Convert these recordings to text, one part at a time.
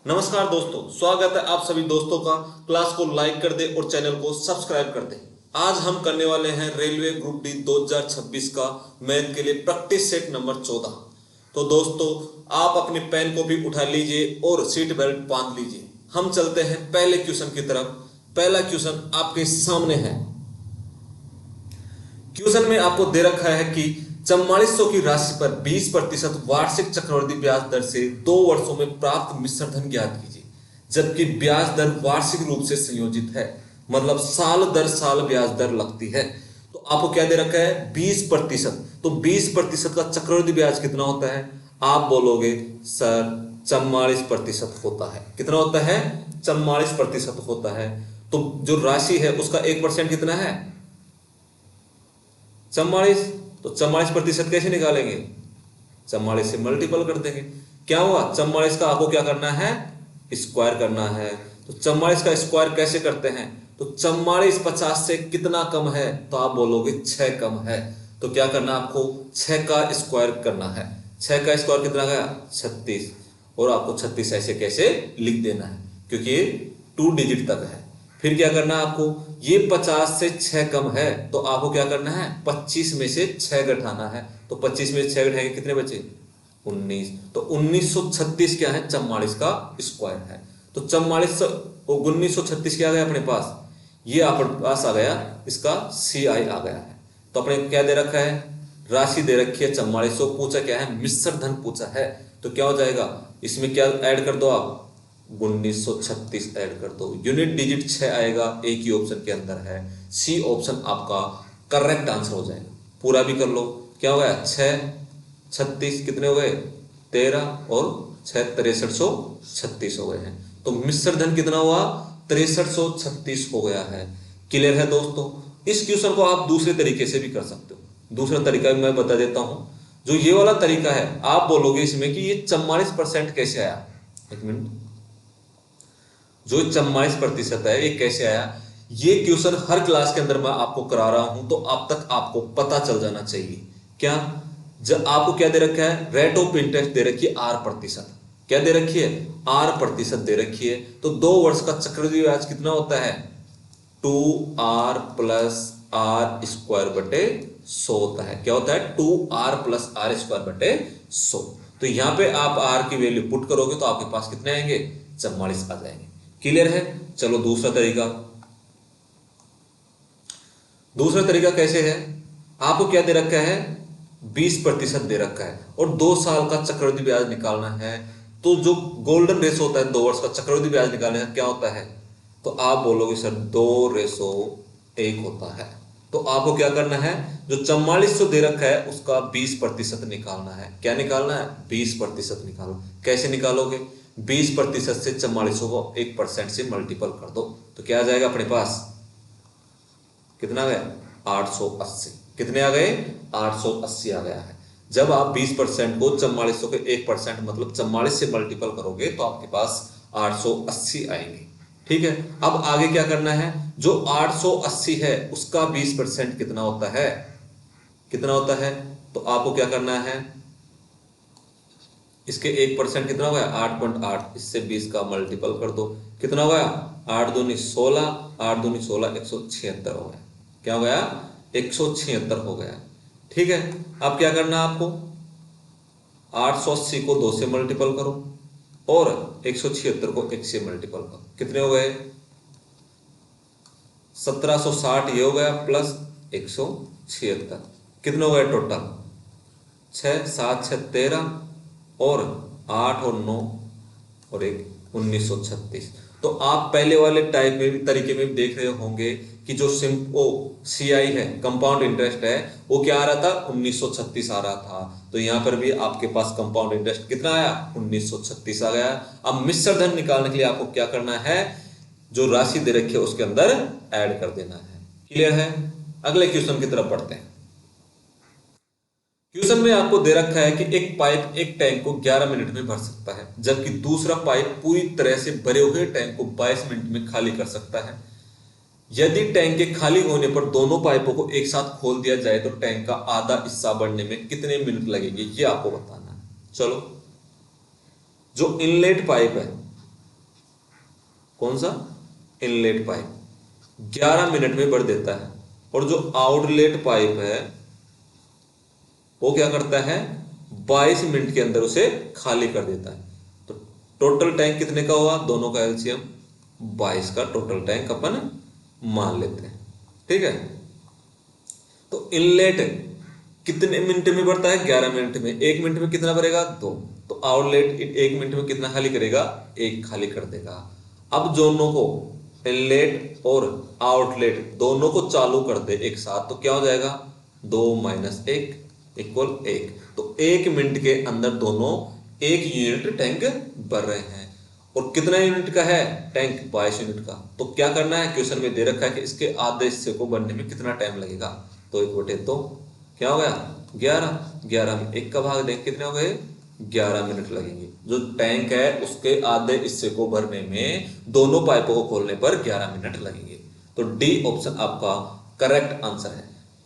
नमस्कार दोस्तों, स्वागत है आप सभी दोस्तों का। क्लास को लाइक कर दे और चैनल को सब्सक्राइब कर दे। आज हम करने वाले हैं रेलवे ग्रुप डी 2026 का मैथ के लिए प्रैक्टिस सेट नंबर 14। तो दोस्तों, आप अपने पेन को भी उठा लीजिए और सीट बेल्ट बांध लीजिए। हम चलते हैं पहले क्वेश्चन की तरफ। पहला क्वेश्चन आपके सामने है। क्वेश्चन में आपको दे रखा है कि 4400 की राशि पर 20% वार्षिक चक्रवृद्धि ब्याज दर से 2 वर्षों में प्राप्त मिश्र धन ज्ञात कीजिए। जबकि ब्याज दर वार्षिक रूप से संयोजित है, मतलब साल दर साल ब्याज दर लगती है। तो आपको क्या दे रखा है? 20%। तो 20% का चक्रवृद्धि ब्याज कितना होता है? आप बोलोगे सर 44% होता है। कितना होता है? 44% होता है। तो जो राशि है उसका 1% कितना है? 44। तो 44% कैसे निकालेंगे? 44 से मल्टीपल कर देंगे। क्या हुआ? 44 का आपको क्या करना है? स्क्वायर करना है। तो 44 का स्क्वायर कैसे करते हैं? तो 44 50 से कितना कम है? तो आप बोलोगे 6 कम है। तो क्या करना आपको? 6 का स्क्वायर करना है। 6 का स्क्वायर कितना गया? 36। और आपको 36 ऐसे कैसे लिख देना है, क्योंकि ये 2 डिजिट तक है। फिर क्या करना है आपको? ये 50 से 6 कम है, तो आपको क्या करना है? 25 में से 6 घटाना है। तो 25 में से 6 घटाएंगे, कितने बचे? 19। तो 1936 क्या है? 44 का स्क्वायर है। तो 44 1936 क्या आ गया अपने पास? ये आपके पास आ गया, इसका CI आ गया है। तो अपने क्या दे रखा है? राशि दे रखी है 4400। पूछा क्या है? मिश्र धन पूछा है। तो क्या हो जाएगा? इसमें क्या ऐड कर दो आप? 1936 ऐड कर दो। यूनिट डिजिट 6 आएगा, एक ही ऑप्शन के अंदर है। सी ऑप्शन आपका करेक्ट आंसर हो जाएगा। पूरा भी कर लो। क्या हो गया? 6 36 कितने हो गए? 13 और 6 6336 हो गए हैं। तो मिश्र धन कितना हुआ? 6336 हो गया है। क्लियर है दोस्तों? इस क्वेश्चन को आप दूसरे तरीके से भी कर सकते हो। दूसरा तरीका भी मैं बता देता हूं। जो ये वाला तरीका है, आप बोलोगे इसमें कि ये 44% कैसे आया। एक मिनट, जो 44% है ये कैसे आया? ये क्वेश्चन हर क्लास के अंदर मैं आपको करा रहा हूं, तो अब तक आपको पता चल जाना चाहिए। क्या? जब आपको क्या दे रखा है? रेट ऑफ इंटरेस्ट दे रखी है 8%। क्या दे रखी है? 8% दे रखी है। तो 2 वर्ष का चक्रवृद्धि ब्याज कितना होता है? 2R प्लस आर स्क्वायर बटे 100 होता है। क्या होता है? 2R प्लस आर स्क्वायर बटे 100। तो यहां पे आप R की वैल्यू पुट करोगे तो आपके पास कितने आएंगे? 44 आ जाएंगे। क्लियर है? चलो दूसरा तरीका। दूसरा तरीका कैसे है? आपको क्या दे रखा है? 20% दे रखा है और 2 साल का चक्रवृद्धि ब्याज निकालना है। तो जो गोल्डन रेशो होता है 2 वर्ष का चक्रवृद्धि ब्याज निकालने का, क्या होता है? तो आप बोलोगे सर 2:1 होता है। तो आपको क्या करना है? जो 4400 दे रखा है उसका 20% निकालना है। क्या निकालना है? 20% निकालो। कैसे निकालोगे? 20% से 4400 को 1% से मल्टीपल कर दो, तो क्या आ जाएगा अपने पास? कितना आ गया? 880। कितने आ गए? 880 आ गया है। जब आप 20% को 4400 के 1% मतलब 44 से मल्टीपल करोगे तो आपके पास 880 आएंगे। ठीक है, अब आगे क्या करना है? जो 880 है उसका 20% कितना होता है? कितना होता है? तो आपको क्या करना है? इसके 1% कितना हो गया? 8.8। इससे 20 का मल्टीपल कर दो, कितना हो गया? 8 दूनी 16, 8 दूनी 16, 176 हो गया। क्या हो गया? 176 हो गया। ठीक है, अब क्या करना है आपको? 880 को 2 से मल्टीपल करो और 176 को 1 से मल्टीपल करो। कितने हो गए? 1760 ये हो गया प्लस 176। कितने हो गए टोटल? 6 7 6 13 और 8 और 9 और 1 1936। तो आप पहले वाले टाइप में भी तरीके में भी देख रहे होंगे कि जो सिंपो CI है, कंपाउंड इंटरेस्ट है, वो क्या आ रहा था? 1936 आ रहा था। तो यहां पर भी आपके पास कंपाउंड इंटरेस्ट कितना आया? 1936 आ गया। अब मिश्र धन निकालने के लिए आपको क्या करना है? जो राशि दे रखी है उसके अंदर ऐड कर देना है। क्लियर है? अगले क्वेश्चन की तरफ बढ़ते हैं। क्वेश्चन में आपको दे रखा है कि एक पाइप एक टैंक को 11 मिनट में भर सकता है, जबकि दूसरा पाइप पूरी तरह से भरे हुए टैंक को 22 मिनट में खाली कर सकता है। यदि टैंक के खाली होने पर दोनों पाइपों को एक साथ खोल दिया जाए तो टैंक का आधा हिस्सा भरने में कितने मिनट लगेंगे, ये आपको बताना है। चलो, जो इनलेट पाइप है कौन सा? इनलेट पाइप 11 मिनट में भर देता है, और जो आउटलेट पाइप है वो क्या करता है? 22 मिनट के अंदर उसे खाली कर देता है। तो टोटल टैंक कितने का हुआ? दोनों का एलसीएम 22 का टोटल टैंक अपन मान लेते हैं। ठीक है, तो इनलेट कितने मिनट में भरता है? 11 मिनट में। 1 मिनट में कितना भरेगा? 2। तो आउटलेट 1 मिनट में कितना खाली करेगा? 1 खाली कर देगा। अब दोनों को, इनलेट और आउटलेट दोनों को चालू कर दे एक साथ, तो क्या हो जाएगा? 2 - 1 = 1। तो 1 मिनट के अंदर दोनों 1 यूनिट टैंक भर रहे हैं। और कितना यूनिट का है टैंक? 22 यूनिट का। तो क्या करना है? क्वेश्चन में दे रखा है कि इसके आधे हिस्से को भरने में कितना टाइम लगेगा। तो 1/2 क्या हो गया? 11। 11 में 1 का भाग दें, कितने हो गए? 11 मिनट लगेंगे। जो टैंक है उसके आधे हिस्से को भरने में दोनों पाइपों को खोलने पर 11 मिनट लगेंगे। तो डी ऑप्शन आपका करेक्ट आंसर है।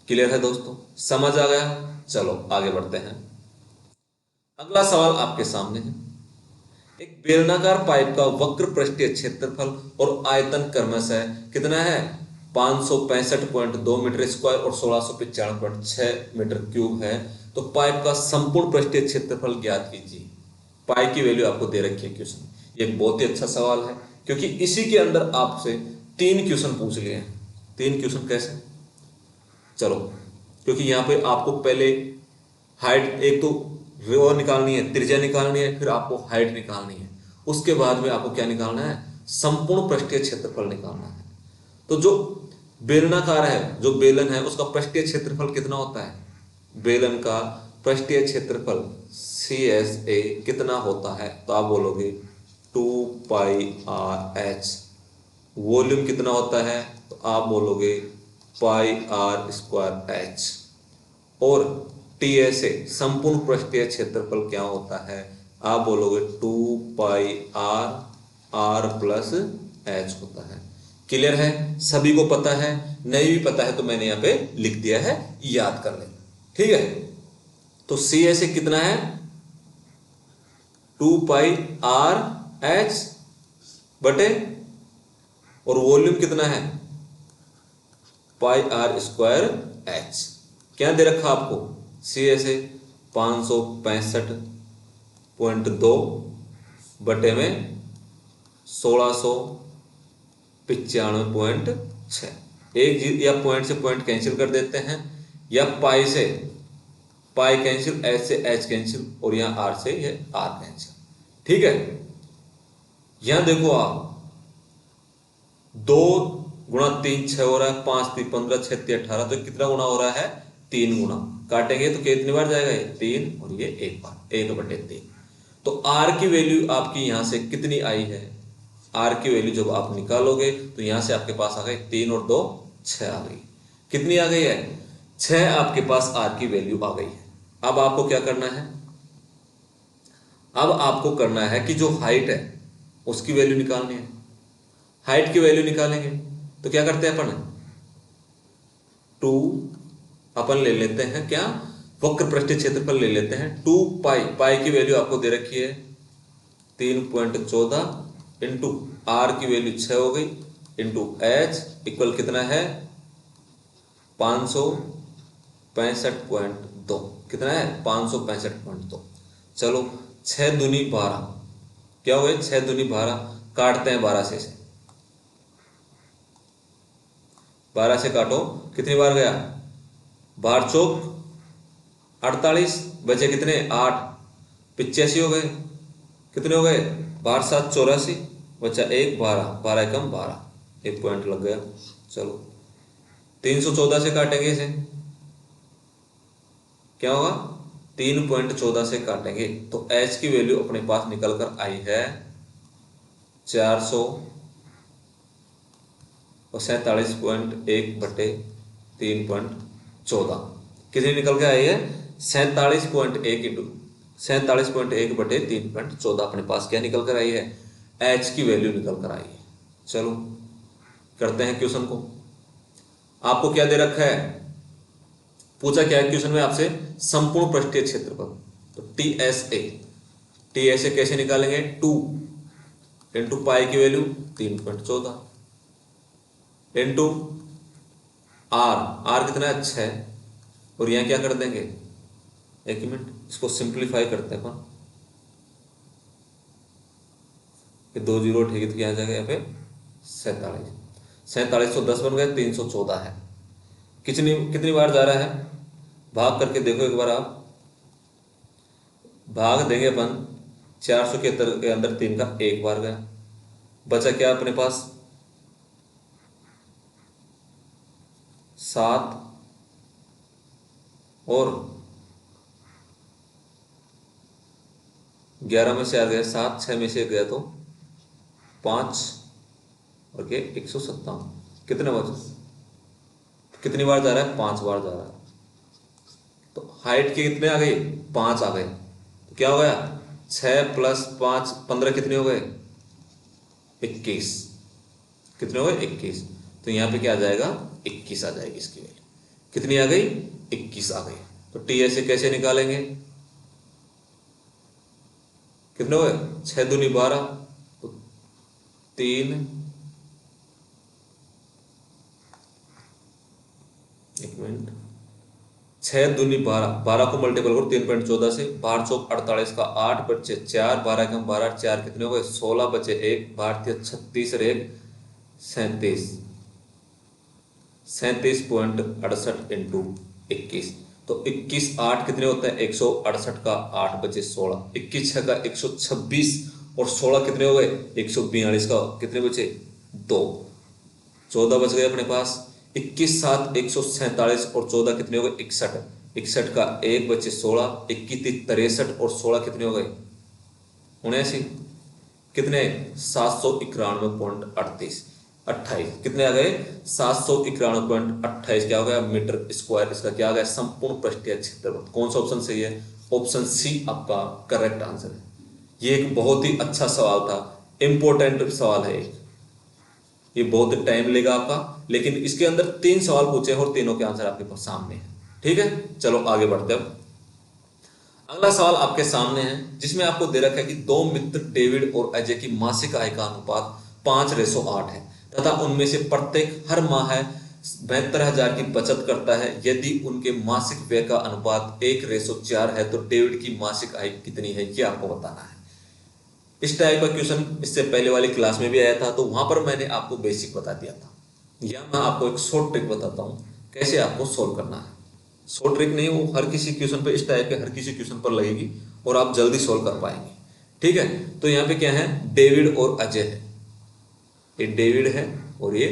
क्लियर है दोस्तों? समझ आ गया? चलो आगे बढ़ते हैं। अगला सवाल आपके सामने है। एक बेलनाकार पाइप का वक्र पृष्ठीय क्षेत्रफल और आयतन क्रमशः कितना है? 565.2 मीटर स्क्वायर और 1695.6 मीटर क्यूब है। तो पाइप का संपूर्ण पृष्ठीय क्षेत्रफल ज्ञात कीजिए। पाई की वैल्यू आपको दे रखी है क्वेश्चन। ये एक बहुत ही अच्छा सवाल है, क्योंकि इसी के अंदर आपसे 3 क्वेश्चन पूछ लिए हैं। 3 क्वेश्चन कैसे? चलो, क्योंकि यहाँ पे आपको पहले हाइट, एक तो वो निकालनी है, त्रिज्या निकालनी है, फिर आपको हाइट निकालनी है, उसके बाद में आपको क्या निकालना है? संपूर्ण पृष्ठीय क्षेत्रफल निकालना है। तो जो बेलनाकार है, जो बेलन है, उसका पृष्ठीय क्षेत्रफल कितना होता है? बेलन का पृष्ठीय क्षेत्रफल CSA कितना होता है? तो आप बोलोगे 2πRH। वॉल्यूम कितना होता है? तो आप बोलोगे πr²H। और TSA संपूर्ण पृष्ठीय क्षेत्रफल क्या होता है? आप बोलोगे 2πr+H होता है। क्लियर है? सभी को पता है? नहीं भी पता है तो मैंने यहाँ पे लिख दिया है, याद कर लें। ठीक है, तो CSA कितना है? 2πRH बटे, और वॉल्यूम कितना है? πr²H। क्या दे रखा आपको? CSA 565.2 बटे में 1695.6। एक या पॉइंट से पॉइंट कैंसिल कर देते हैं, या पाई से पाई कैंसिल, एच से एच कैंसिल, और यहाँ आर से ये आर कैंसिल। ठीक है, यहां देखो आप 2 × 3 6 हो रहा है, 5 3 15 6 3 18, तो कितना गुना हो रहा है? 3 गुना। काटेंगे तो कितनी बार जाएगा? ये 3, और ये 1 बार, 1/3। तो आर की वैल्यू आपकी यहां से कितनी आई है? आर की वैल्यू जब आप निकालोगे तो यहां से आपके पास आ गई 3 और 2 6 आ गई। कितनी आ गई है? 6 आपके पास आर की वैल्यू आ गई है। अब आपको क्या करना है? अब आपको करना है कि जो हाइट है उसकी वैल्यू निकालनी है। हाइट की वैल्यू निकालेंगे तो क्या करते हैं अपन? 2 अपन ले लेते हैं, क्या? वक्र पृष्ठीय क्षेत्रफल ले लेते हैं। 2π, पाई की वैल्यू आपको दे रखी है 3.14, इंटू आर की वैल्यू 6 हो गई, इंटू एच इक्वल कितना है? 565.2। कितना है? 565.2। चलो 6 दूनी 12, क्या हो गए? 6 दूनी 12, काटते हैं 12 से 12 से काटो, कितनी बार गया? 12 चौक 48, बचे कितने? 8, 85 हो गए। कितने हो गए? 12 7 84, बचा 1, 12, 12 कम 12, 1 पॉइंट लग गया। चलो 314 से काटेंगे इसे, क्या होगा? 3.14 से काटेंगे तो H की वैल्यू अपने पास निकल कर आई है 447.1 बटे 3.14। कितनी निकल के आई है? 47.1 इंटू 47.1 बटे 3.14 अपने पास क्या निकल कर आई है? H की वैल्यू निकल कर आई है। चलो करते हैं क्वेश्चन को। आपको क्या दे रखा है? पूछा क्या है क्वेश्चन में आपसे? संपूर्ण पृष्ठीय क्षेत्रफल। तो TSA कैसे निकालेंगे? 2 इंटू पाई की वैल्यू 3.14 इंटू आर, आर कितना है 6, और यहाँ क्या कर देंगे, एक मिनट इसको सिंप्लीफाई करते हैं अपन, कि 2 जीरो ठीक है तो क्या आ जाएगा यहाँ पे 47, 4710 बन गए, 314 है। कितनी कितनी बार जा रहा है, भाग करके देखो एक बार आप, भाग देंगे अपन 471 के अंदर 3 का एक बार गया, बचा क्या अपने पास 7 और 11 में से आ गया 7, 6 में से गया तो 5 और के 157, कितने बचे, कितनी बार जा रहा है 5 बार जा रहा है, तो हाइट के कितने आ गए 5 आ गए, तो क्या हो गया 6 प्लस 5 15 कितने हो गए 21, कितने हो गए 21, तो यहाँ पे क्या आ जाएगा 21 आ जाएगी, इसकी वैल्यू कितनी आ गई 21 आ गई। तो टी ऐसे कैसे निकालेंगे, कितने हो गए 6 दूनी 12, तो 3, एक मिनट 6 दूनी 12, 12 को मल्टीपल करो 3.14 से, 12 चौक 48 का 8 बचे 4, 12 के हम 12, 4 कितने हो गए 16 बचे 1, भारतीय 36 और 1 37, 37.68 इंटू 21, तो 21 8 कितने होता है 168 का 8 बचे 16, 21 6 का 126 और 16 कितने हो गए 142 का कितने बचे 2, 14 बच गए अपने पास, 21 7 147 और 14 कितने हो गए 61, 61 का 1 बचे 16, 21 63 और 16 कितने हो गए 79, कितने 791.38 28, कितने आ गए 791.28, क्या हो गया मीटर स्क्वायर, इसका क्या आ गया संपूर्ण पृष्ठीय क्षेत्रफल। कौन सा ऑप्शन सही है, ऑप्शन सी आपका करेक्ट आंसर है। ये एक बहुत ही अच्छा सवाल था, इंपॉर्टेंट सवाल है, ये बहुत टाइम लेगा आपका, लेकिन इसके अंदर 3 सवाल पूछे और तीनों के आंसर आपके पास सामने है। ठीक है, चलो आगे बढ़ते हैं। अगला सवाल आपके सामने है, जिसमें आपको दे रखा है कि 2 मित्र डेविड और अजय की मासिक आय का अनुपात 5:8 है तथा उनमें से प्रत्येक हर माह 72,000 की बचत करता है। यदि उनके मासिक व्यय का अनुपात 1:4 है तो डेविड की मासिक आय कितनी है, ये आपको बताना है। इस टाइप का क्वेश्चन इससे पहले वाली क्लास में भी आया था, तो वहां पर मैंने आपको बेसिक बता दिया था। या मैं आपको एक शॉर्ट ट्रिक बताता हूं कैसे आपको सोल्व करना है। शॉर्ट ट्रिक नहीं, वो हर किसी क्वेश्चन पे, इस टाइप के हर किसी क्वेश्चन पर लगेगी और आप जल्दी सोल्व कर पाएंगे। ठीक है, तो यहाँ पे क्या है, डेविड और अजय है, ये डेविड है और ये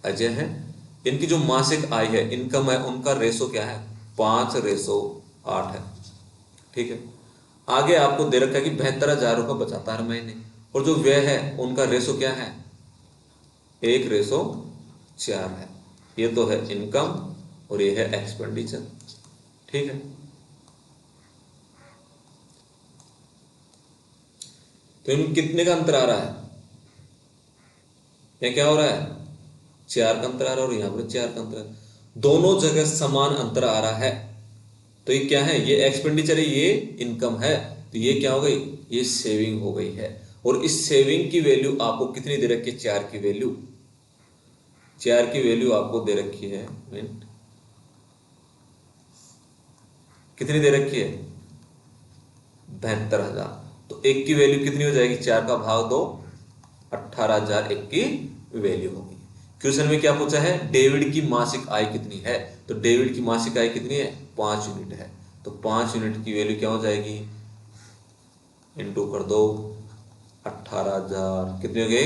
अजय है। इनकी जो मासिक आय है, इनकम है, उनका रेशो क्या है 5:8 है। ठीक है, आगे आपको दे रखा है कि 72,000 रुपये बचाता है हर महीने, और जो व्यय है उनका रेशो क्या है 1:4 है। ये तो है इनकम और ये है एक्सपेंडिचर। ठीक है, तो इन कितने का अंतर आ रहा है, क्या हो रहा है 4 का अंतर आ रहा है और यहां पर 4 का अंतर है, दोनों जगह समान अंतर आ रहा है। तो ये क्या है, ये एक्सपेंडिचर है, ये इनकम है, तो ये क्या हो गई, ये सेविंग हो गई है। और इस सेविंग की वैल्यू आपको कितनी दे रखी है, 4 की वैल्यू, 4 की वैल्यू आपको दे रखी है, मिनट कितनी दे रखी है 72,000, तो 1 की वैल्यू कितनी हो जाएगी, 4 का भाग 2, 18,000 1 की वैल्यू होगी। क्वेश्चन में क्या पूछा है, डेविड की मासिक आय कितनी है, तो डेविड की मासिक आय कितनी है 5 यूनिट है, तो 5 यूनिट की वैल्यू क्या हो जाएगी, इंटू कर दो 18,000, कितने हो गए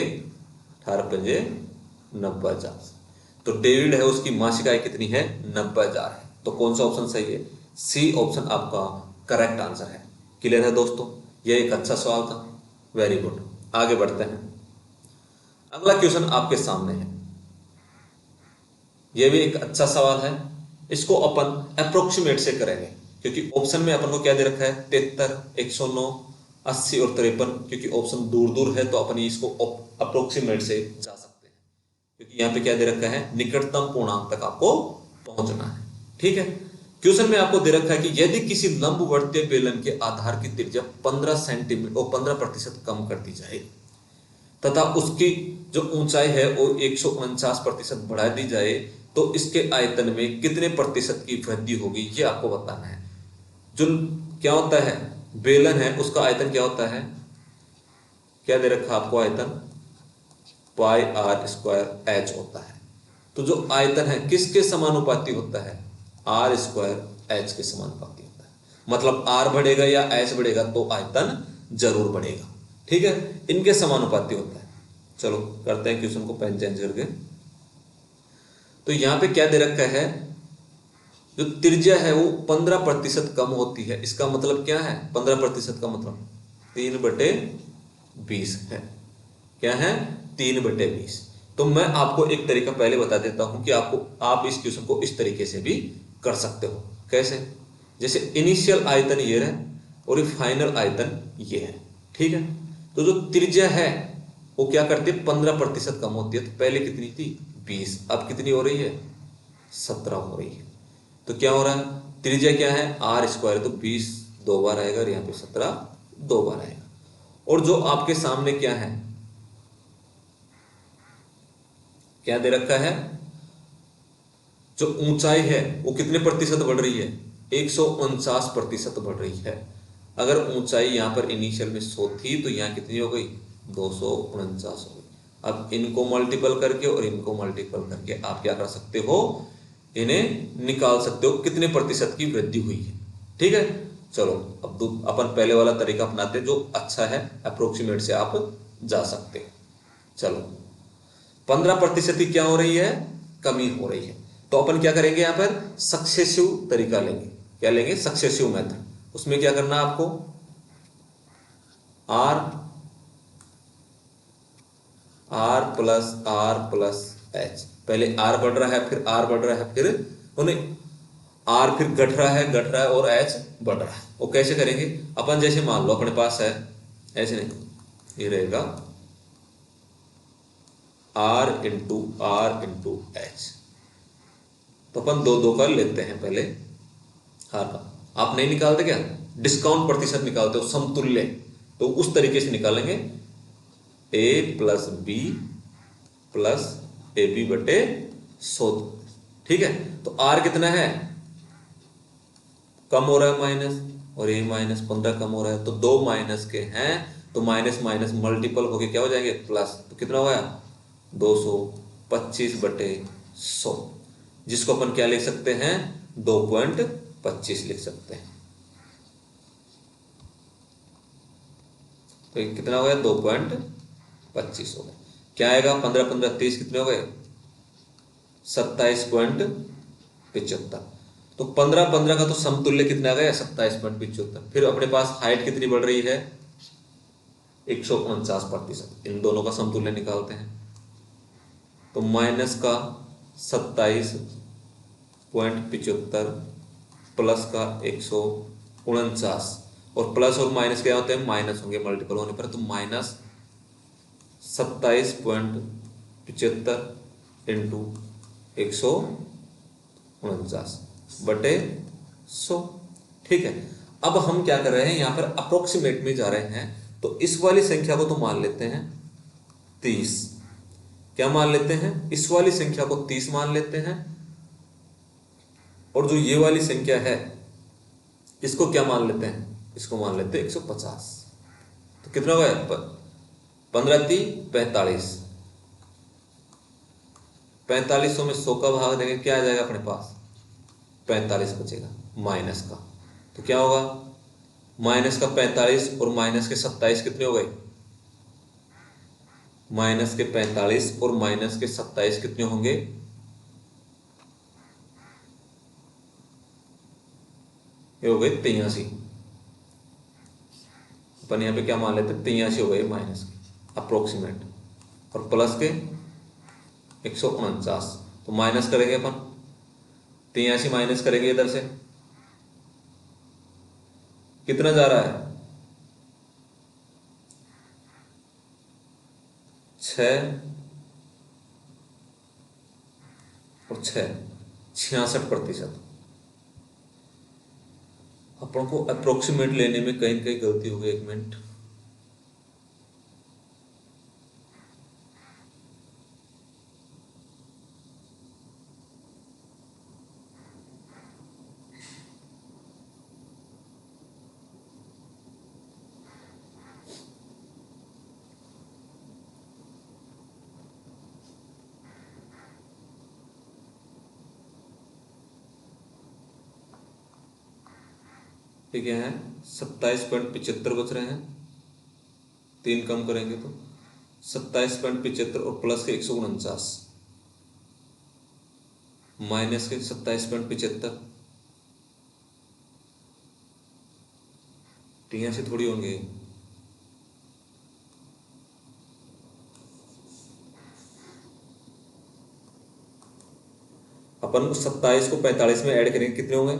18 पंजे 90,000। तो डेविड है, उसकी मासिक आय कितनी है 90,000 है। तो कौन सा ऑप्शन सही है, सी ऑप्शन आपका करेक्ट आंसर है। क्लियर है दोस्तों, यह एक अच्छा सवाल था, वेरी गुड। आगे बढ़ते हैं, अगला क्वेश्चन आपके सामने है, यह भी एक अच्छा सवाल है। इसको अपन अप्रोक्सीमेट से करेंगे, क्योंकि ऑप्शन में अपन को क्या दे रखा है 73, 109, 80 और 53, क्योंकि ऑप्शन दूर दूर है तो अपन इसको अप्रोक्सीमेट से जा सकते हैं, क्योंकि यहाँ पे क्या दे रखा है निकटतम पूर्णांक तक आपको पहुंचना है। ठीक है, क्वेश्चन में आपको दे रखा है कि यदि किसी लंबवर्तीय बेलन के आधार की त्रिज्या 15 सेंटीमीटर और 15% कम कर दी जाए तथा उसकी जो ऊंचाई है वो 149% बढ़ा दी जाए तो इसके आयतन में कितने प्रतिशत की वृद्धि होगी, ये आपको बताना है। जो क्या होता है, बेलन है उसका आयतन क्या होता है, क्या दे रखा आपको आयतन, पाई आर स्क्वायर एच होता है। तो जो आयतन है किसके समानुपाती होता है, आर स्क्वायर एच के समानुपाती होता है। मतलब आर बढ़ेगा या एच बढ़ेगा तो आयतन जरूर बढ़ेगा, ठीक है, इनके समानुपाती होता है। चलो करते हैं क्वेश्चन को पेन चेंज करके। तो यहां पे क्या दे रखा है, जो त्रिज्या है वो 15% कम होती है। इसका मतलब क्या है, 15% का मतलब 3/20 है। क्या है, 3/20। तो मैं आपको एक तरीका पहले बता देता हूं कि आप इस क्वेश्चन को इस तरीके से भी कर सकते हो। कैसे, जैसे इनिशियल आयतन ये है और फाइनल आयतन ये है, ठीक है। तो जो त्रिज्या है वो क्या करती है, 15% कम होती है। तो पहले कितनी थी, 20, अब कितनी हो रही है, 17 हो रही है। तो क्या हो रहा है, त्रिज्या क्या है, आर स्क्वायर, तो 20 दो बार आएगा और यहाँ पे 17 दो बार आएगा। और जो आपके सामने क्या है, क्या दे रखा है, जो ऊंचाई है वो कितने प्रतिशत बढ़ रही है, 149% बढ़ रही है। अगर ऊंचाई यहां पर इनिशियल में 100 थी तो यहां कितनी हो गई, 249 हो गई। अब इनको मल्टीपल करके और इनको मल्टीपल करके आप क्या कर सकते हो, इन्हें निकाल सकते हो कितने प्रतिशत की वृद्धि हुई है, ठीक है। चलो अब अपन पहले वाला तरीका अपनाते जो अच्छा है, अप्रोक्सीमेट से आप जा सकते हैं। चलो 15% की क्या हो रही है, कमी हो रही है। तो अपन क्या करेंगे, यहां पर सक्सेसिव तरीका लेंगे। क्या लेंगे, सक्सेसिव मेथड। उसमें क्या करना आपको, आर आर प्लस एच, पहले आर बढ़ रहा है फिर आर बढ़ रहा है फिर उन्हें आर फिर घट रहा है और एच बढ़ रहा है। वो कैसे करेंगे अपन, जैसे मान लो अपने पास है, ऐसे नहीं, ये रहेगा आर इंटू एच। तो अपन दो दो कर लेते हैं पहले आर का। आप नहीं निकालते क्या, डिस्काउंट प्रतिशत निकालते हो, समतुल्य, तो उस तरीके से निकालेंगे, A plus B plus A B बटे 100, ठीक है। तो आर कितना है, कम हो रहा है माइनस, और ये -15 कम हो रहा है, तो दो माइनस के हैं, तो माइनस माइनस मल्टीपल होके क्या हो जाएंगे, प्लस। तो कितना हुआ, 225/100, जिसको अपन क्या लिख सकते हैं, 2.25 लिख सकते हैं। तो कितना हो गया, 2.25 हो गया। क्या आएगा, 15×15 = 30, कितने हो गए, 27.75। तो 15×15 का तो समतुल्य कितना आ गया, 27.75। फिर अपने पास हाइट कितनी बढ़ रही है, 149%। इन दोनों का समतुल्य निकालते हैं, तो माइनस का 27.75 प्लस का 149, और प्लस और माइनस क्या होते हैं, माइनस होंगे मल्टीपल होने पर, तो -27.75 इंटू 149/100, ठीक है। अब हम क्या कर रहे हैं, यहां पर अप्रोक्सीमेट में जा रहे हैं, तो इस वाली संख्या को तो मान लेते हैं 30। क्या मान लेते हैं, इस वाली संख्या को 30 मान लेते हैं, और जो ये वाली संख्या है इसको क्या मान लेते हैं, इसको मान लेते हैं 150। तो कितना हुआ, 15×3 = 45, 4500 में 100 का भाग देंगे, क्या आ जाएगा अपने पास, 45 बचेगा माइनस का। तो क्या होगा, माइनस का 45 और माइनस के 27 कितने हो गए, माइनस के 45 और माइनस के 27 कितने होंगे, ये हो गए 83। अपन यहाँ पे क्या मान लेते हैं, 83 हो गए माइनस के अप्रोक्सीमेट, और प्लस के 149। तो माइनस करेंगे अपन, 83 माइनस करेंगे इधर से, कितना जा रहा है, 6 और 6, 66%। अपन को अप्रोक्सीमेट लेने में कहीं कहीं गलती हो गई, 1 मिनट, ठीक है, 27.75 बच रहे हैं, 3 कम करेंगे तो 27.75 और प्लस के 149 माइनस के 27.75, तो यहाँ से थोड़ी होंगे। अपन 27 को 45 में ऐड करेंगे, कितने होंगे?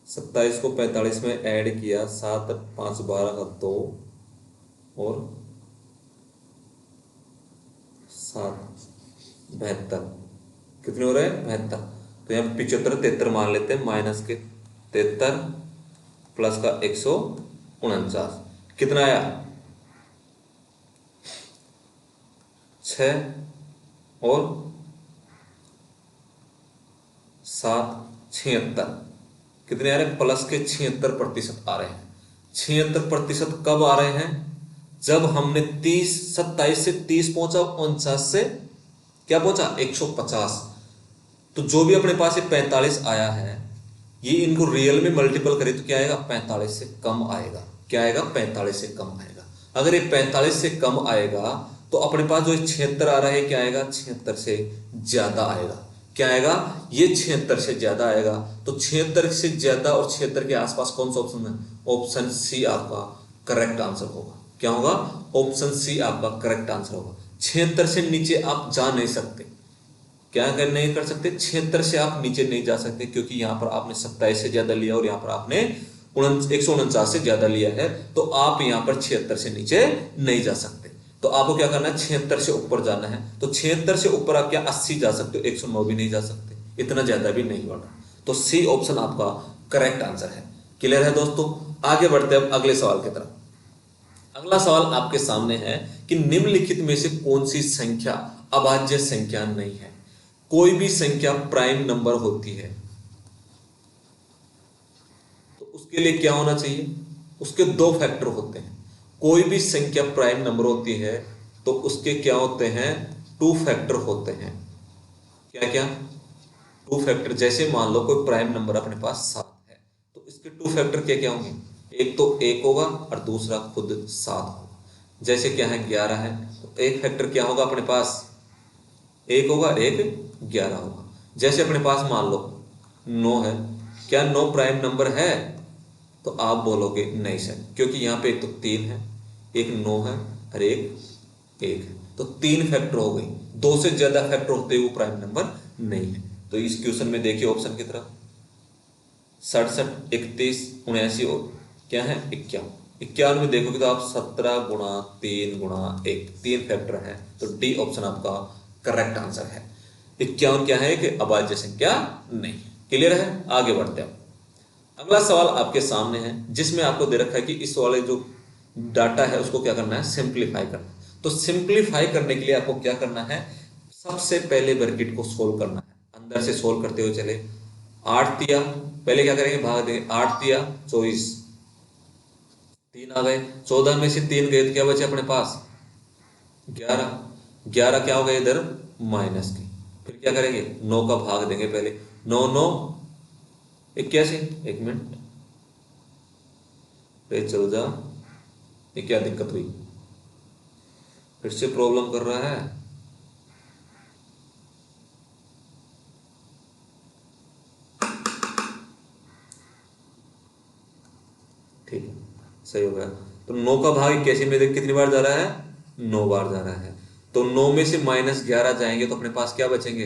27 को 45 में ऐड किया, 7 5 12 का 2 और 7 72, कितने हो रहे हैं? 72। तो यहाँ 75 73 मान लेते हैं, माइनस के 73 प्लस का 149, कितना आया? 6 और 7 76, कितने आ रहे हैं? प्लस के 76% आ रहे हैं। 76% कब आ रहे हैं? जब हमने 27 से 30 पहुंचा, 49 से क्या पहुंचा? 150। तो जो भी अपने पास ये 45 आया है, ये इनको रियल में मल्टीपल करे तो क्या आएगा? 45 से कम आएगा। क्या आएगा? 45 से कम आएगा। अगर ये 45 से कम आएगा तो अपने पास जो 76 आ रहा है, क्या आएगा? 76 से ज्यादा आएगा। क्या आएगा? ये 76 से ज्यादा आएगा। तो 76 से ज्यादा और 76 के आसपास कौन सा ऑप्शन है? ऑप्शन सी आपका करेक्ट आंसर होगा। क्या होगा? ऑप्शन सी आपका करेक्ट आंसर होगा। 76 से नीचे आप जा नहीं सकते। क्या कर नहीं कर सकते? 76 से आप नीचे नहीं जा सकते, क्योंकि यहां पर आपने 27 से ज्यादा लिया और यहां पर आपने 149 से ज्यादा लिया है, तो आप यहां पर 76 से नीचे नहीं जा सकते। तो आपको क्या करना है? 76 से ऊपर जाना है। तो 76 से ऊपर आप क्या 80 जा सकते हो, 109 भी नहीं जा सकते, इतना ज्यादा भी नहीं बढ़ा। तो सी ऑप्शन आपका करेक्ट आंसर है। क्लियर है दोस्तों? आगे बढ़ते हैं अब अगले सवाल की तरफ। अगला सवाल आपके सामने है कि निम्नलिखित में से कौन सी संख्या अभाज्य संख्या नहीं है? कोई भी संख्या प्राइम नंबर होती है तो उसके लिए क्या होना चाहिए? उसके 2 फैक्टर होते हैं। कोई भी संख्या प्राइम नंबर होती है तो उसके क्या होते हैं? 2 फैक्टर होते हैं। क्या क्या? 2 फैक्टर। जैसे मान लो कोई प्राइम नंबर अपने पास 7 है, तो इसके 2 फैक्टर क्या क्या होंगे? एक तो 1 होगा और दूसरा खुद 7 होगा। जैसे क्या है? 11 है, तो एक फैक्टर क्या होगा अपने पास? 1 होगा, एक 11 होगा। जैसे अपने पास मान लो 9 है, क्या 9 प्राइम नंबर है? तो आप बोलोगे नहीं सर, क्योंकि यहाँ पे एक तो 3 है, एक 9 है और एक 1 है, तो 3 फैक्टर हो गई। 2 से ज्यादा फैक्टर होते हुए वो प्राइम नंबर नहीं है। तो इस क्वेश्चन में देखिए ऑप्शन की तरफ, 67 31 79 और क्या है? 51। 51 में देखोगे तो आप 17 गुणा 3 गुणा 1, 3 फैक्टर है। तो डी ऑप्शन आपका करेक्ट आंसर है। 51 क्या है? कि अभाज्य संख्या नहीं। क्लियर है? आगे बढ़ते हैं। अगला सवाल आपके सामने है, जिसमें आपको दे रखा है कि इस वाले जो डाटा है उसको क्या करना है? सिंप्लीफाई करना है। तो सिंप्लीफाई करने के लिए आपको क्या करना है? सबसे पहले ब्रैकेट को सोल्व करना है। अंदर से सोल्व करते हुए चले। 8 दिया, पहले क्या करेंगे? भाग देंगे। 8 दिया 24, 3 आ गए, 14 में से 3 गए तो क्या बचे अपने पास? 11। 11 क्या हो गए इधर? माइनस की। फिर क्या करेंगे? 9 का भाग देंगे पहले। 9 9 81। एक मिनट, चल जा, ये क्या दिक्कत हुई? फिर से प्रॉब्लम कर रहा है। ठीक है, सही हो गया। तो 9 का भाग 81 में देख कितनी बार जा रहा है? 9 बार जा रहा है। तो 9 में से -11 जाएंगे तो अपने पास क्या बचेंगे?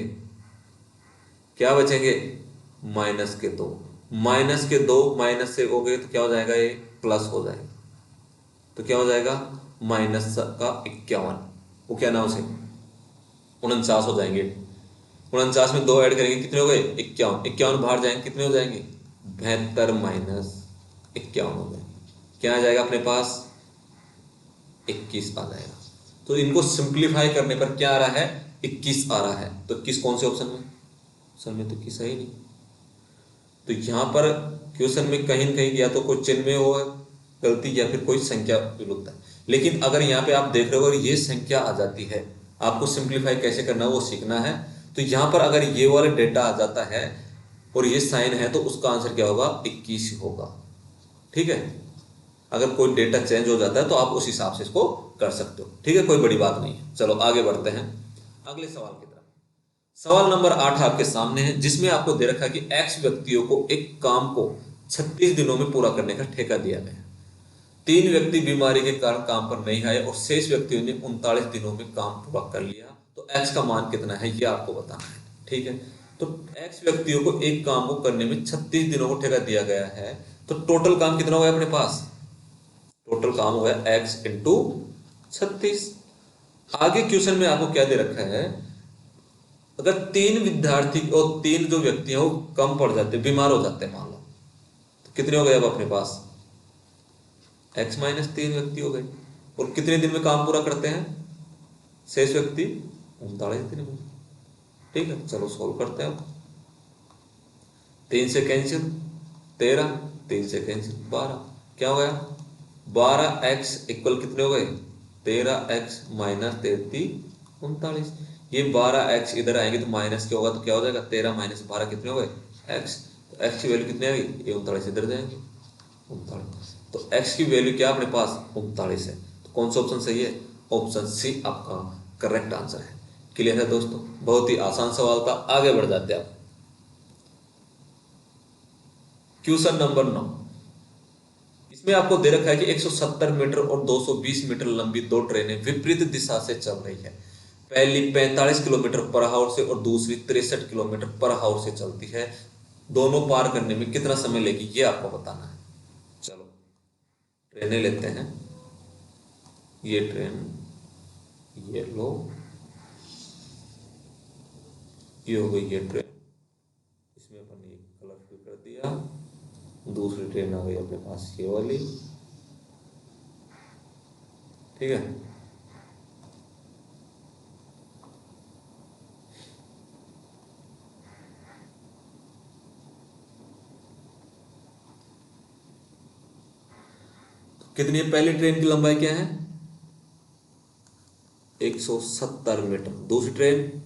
क्या बचेंगे? -2। -2 माइनस से हो गए तो क्या हो जाएगा? ये प्लस हो जाएगा। तो क्या हो जाएगा? माइनस का 51, वो क्या नाम से 49 हो जाएंगे। 49 में 2 ऐड करेंगे, कितने हो गए? 51। 51 बाहर जाएंगे, कितने हो जाएंगे? 72 माइनस 51 हो जाएंगे। क्या आ जाएगा अपने पास? 21 आ जाएगा। तो इनको सिंप्लीफाई करने पर क्या आ रहा है? 21 आ रहा है। तो 21 कौन से ऑप्शन में? ऑप्शन में तो 21 है ही नहीं। तो यहां पर क्वेश्चन में कहीं न कहीं या तो कोई चिन्ह में हो गलती या फिर कोई संख्या विलुप्त है। लेकिन अगर यहाँ पे आप देख रहे हो ये संख्या आ जाती है, आपको सिंप्लीफाई कैसे करना है वो सीखना है। तो यहाँ पर अगर ये वाला डेटा आ जाता है और ये साइन है तो उसका आंसर क्या होगा, 21 होगा। ठीक है, अगर कोई डेटा चेंज हो जाता है तो आप उस हिसाब से इसको कर सकते हो। ठीक है, कोई बड़ी बात नहीं है। चलो आगे बढ़ते हैं अगले सवाल की तरफ। सवाल नंबर 8 आपके सामने है, जिसमें आपको दे रखा है कि एक्स व्यक्तियों को एक काम को 36 दिनों में पूरा करने का ठेका दिया गया। 3 व्यक्ति बीमारी के कारण काम पर नहीं आए और शेष व्यक्तियों ने 39 दिनों में काम पूरा कर लिया। तो एक्स का मान कितना है ये आपको बताना है। ठीक है, तो एक्स व्यक्तियों को एक काम को करने में 36 दिनों को ठेका दिया गया है, तो टोटल काम कितना होगा अपने पास, टोटल काम हो गया एक्स इंटू 36। आगे क्वेश्चन में आपको क्या दे रखा है, अगर 3 विद्यार्थी और 3 जो व्यक्ति हैं वो कम पड़ जाते, बीमार हो जाते हैं मान लो, तो कितने हो गए अब अपने पास, x माइनस 3 व्यक्ति हो गए। और कितने दिन में काम पूरा करते हैं शेष व्यक्ति, 39 दिन में। ठीक है, चलो सोल्व करते हैं। 3 से कैंसिल 13, 3 से कैंसिल 12, क्या हो गया 12x इक्वल कितने हो गए 13x माइनस 33 39। ये 12x इधर आएंगे तो माइनस क्या होगा, तो क्या हो जाएगा 13 माइनस 12 कितने हो गए x। तो x की वैल्यू कितनी आ गई, ये 39 इधर जाएंगे 39। तो x की वैल्यू क्या अपने पास 39 है। तो कौन सा ऑप्शन सही है, ऑप्शन सी आपका करेक्ट आंसर है। क्लियर है दोस्तों, बहुत ही आसान सवाल था। आगे बढ़ जाते हैं आप। क्वेश्चन नंबर 9, इसमें आपको दे रखा है कि 170 मीटर और 220 मीटर लंबी 2 ट्रेनें विपरीत दिशा से चल रही है। पहली 45 किलोमीटर पर आवर से और दूसरी 63 किलोमीटर पर आवर से चलती है। दोनों पार करने में कितना समय लेगी ये आपको बताना है। चलो ट्रेनें लेते हैं, ये ट्रेन, ये लो, ये हो गई ये ट्रेन, इसमें अपन ये कलर फिल कर दिया। दूसरी ट्रेन आ गई अपने पास ये वाली। ठीक है, कितनी है, पहली ट्रेन की लंबाई क्या है 170 मीटर, दूसरी ट्रेन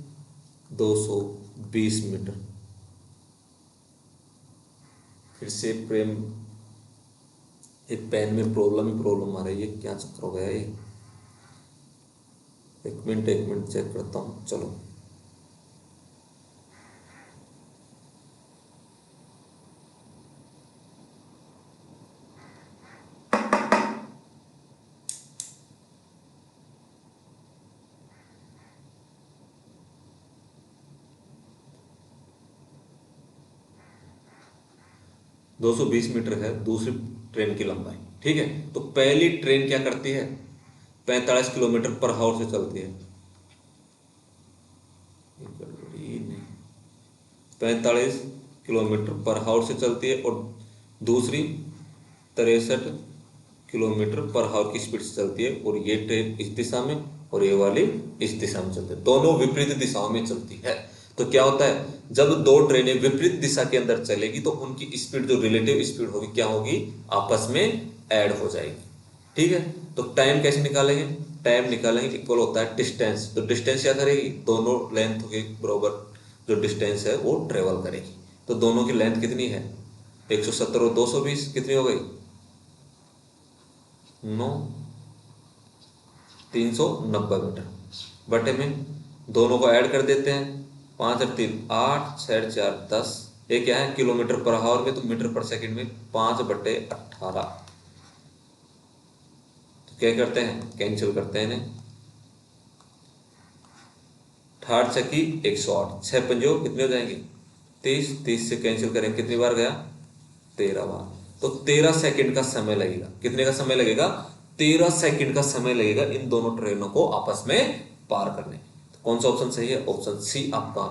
220 मीटर। फिर से प्रेम, एक पेन में प्रॉब्लम ही प्रॉब्लम आ रही है, क्या चक्कर हो गया ये, एक मिनट चेक करता हूँ। चलो दो सौ बीस मीटर है दूसरी ट्रेन की लंबाई। ठीक है, तो पहली ट्रेन क्या करती है 45 किलोमीटर पर आवर से चलती है, 45 किलोमीटर पर आवर से चलती है, और दूसरी 63 किलोमीटर पर आवर की स्पीड से चलती है। और ये ट्रेन इस दिशा में और ये वाली इस दिशा में चलती है, दोनों विपरीत दिशाओं में चलती है। तो क्या होता है, जब 2 ट्रेनें विपरीत दिशा के अंदर चलेगी तो उनकी स्पीड, जो रिलेटिव स्पीड होगी, क्या होगी, आपस में ऐड हो जाएगी। ठीक है, तो टाइम कैसे निकालेंगे, टाइम निकालेंगे इक्वल होता है डिस्टेंस। तो डिस्टेंस क्या करेगी, दोनों लेंथ के बराबर जो डिस्टेंस है वो ट्रेवल करेगी। तो दोनों की लेंथ कितनी है 170 और 220 कितनी हो गई 9, 390 मीटर। बटे में दोनों को ऐड कर देते हैं, 5 और 3 8, 6 4 10। ये क्या है किलोमीटर पर आवर में, तो मीटर पर सेकंड में 5/18। तो क्या करते हैं, कैंसिल करते हैं इन्हें। 8 छकी 108, 6 पंजो कितने हो जाएंगे 30, 30 से कैंसिल करें कितनी बार गया 13 बार। तो 13 सेकंड का समय लगेगा, कितने का समय लगेगा 13 सेकंड का समय लगेगा इन दोनों ट्रेनों को आपस में पार करने। तो कौन सा ऑप्शन सही है, ऑप्शन सी आपका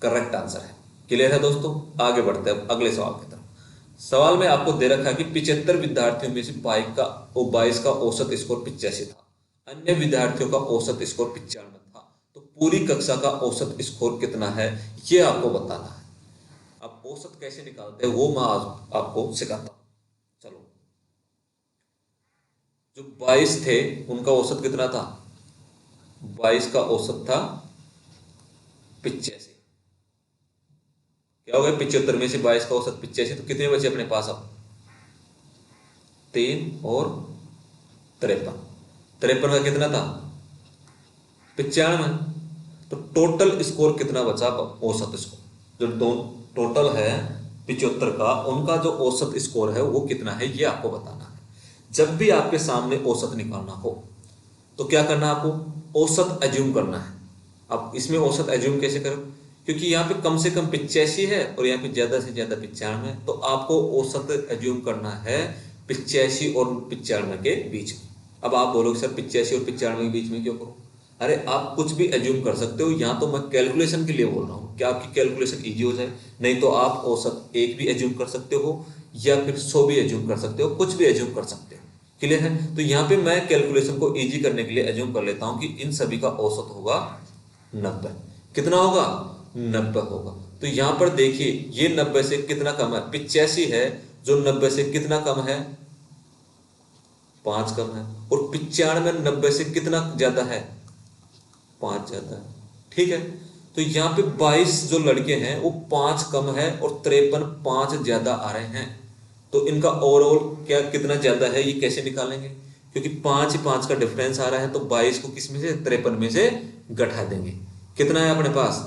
करेक्ट आंसर है। क्लियर है दोस्तों, आगे बढ़ते हैं अगले सवाल की तरफ। सवाल में आपको दे रखा है कि 75 विद्यार्थियों में से 22 का औसत स्कोर 85 था, अन्य विद्यार्थियों का औसत स्कोर 95 था। तो पूरी कक्षा का औसत स्कोर कितना है ये आपको बताना है। अब औसत कैसे निकालते हैं वो मैं आज आपको सिखाता हूं। चलो, जो 22 थे उनका औसत कितना था, 22 का औसत था 85। क्या हो गया, 75 में से 22 का औसत 85, तो कितने बचे अपने पास अब, 3 और 53। 53 का कितना था, 95। तो टोटल स्कोर कितना बचा, औसत स्कोर जो दो टोटल है 75 का, उनका जो औसत स्कोर है वो कितना है, ये आपको बताना है। जब भी आपके सामने औसत निकालना हो तो क्या करना है आपको, औसत एज्यूम करना है। अब इसमें औसत एज्यूम कैसे करो, क्योंकि यहाँ पे कम से कम 85 है और यहाँ पे ज्यादा से ज्यादा 95 है, तो आपको औसत एज्यूम करना है 85 और 95 के बीच में। अब आप बोलोगे सर 85 और 95 के बीच में क्यों करो, अरे आप कुछ भी एज्यूम कर सकते हो, यहाँ तो मैं कैलकुलेशन के लिए बोल रहा हूँ कि आपकी कैलकुलेशन इजी हो जाए। नहीं तो आप औसत 1 भी एज्यूम कर सकते हो या फिर 100 भी एज्यूम कर सकते हो, कुछ भी एज्यूम कर सकते हो। क्लियर है। तो यहाँ पे मैं कैलकुलेशन को इजी करने के लिए एज्यूम कर लेता हूं कि इन सभी का औसत होगा 90। कितना होगा, 90 होगा। तो यहाँ पर देखिए ये 90 से कितना कम है, 85 है, जो 90 से कितना कम है, 5 कम है। और 95 90 से कितना ज्यादा है, 5 ज्यादा है। ठीक है। तो यहाँ पे 22 जो लड़के हैं वो 5 कम है और 53 5 ज्यादा आ रहे हैं। तो इनका ओवरऑल क्या कितना ज्यादा है ये कैसे निकालेंगे, क्योंकि 5 ही 5 का डिफरेंस आ रहा है, तो 22 को किस में से, 53 में से घटा देंगे। कितना है अपने पास,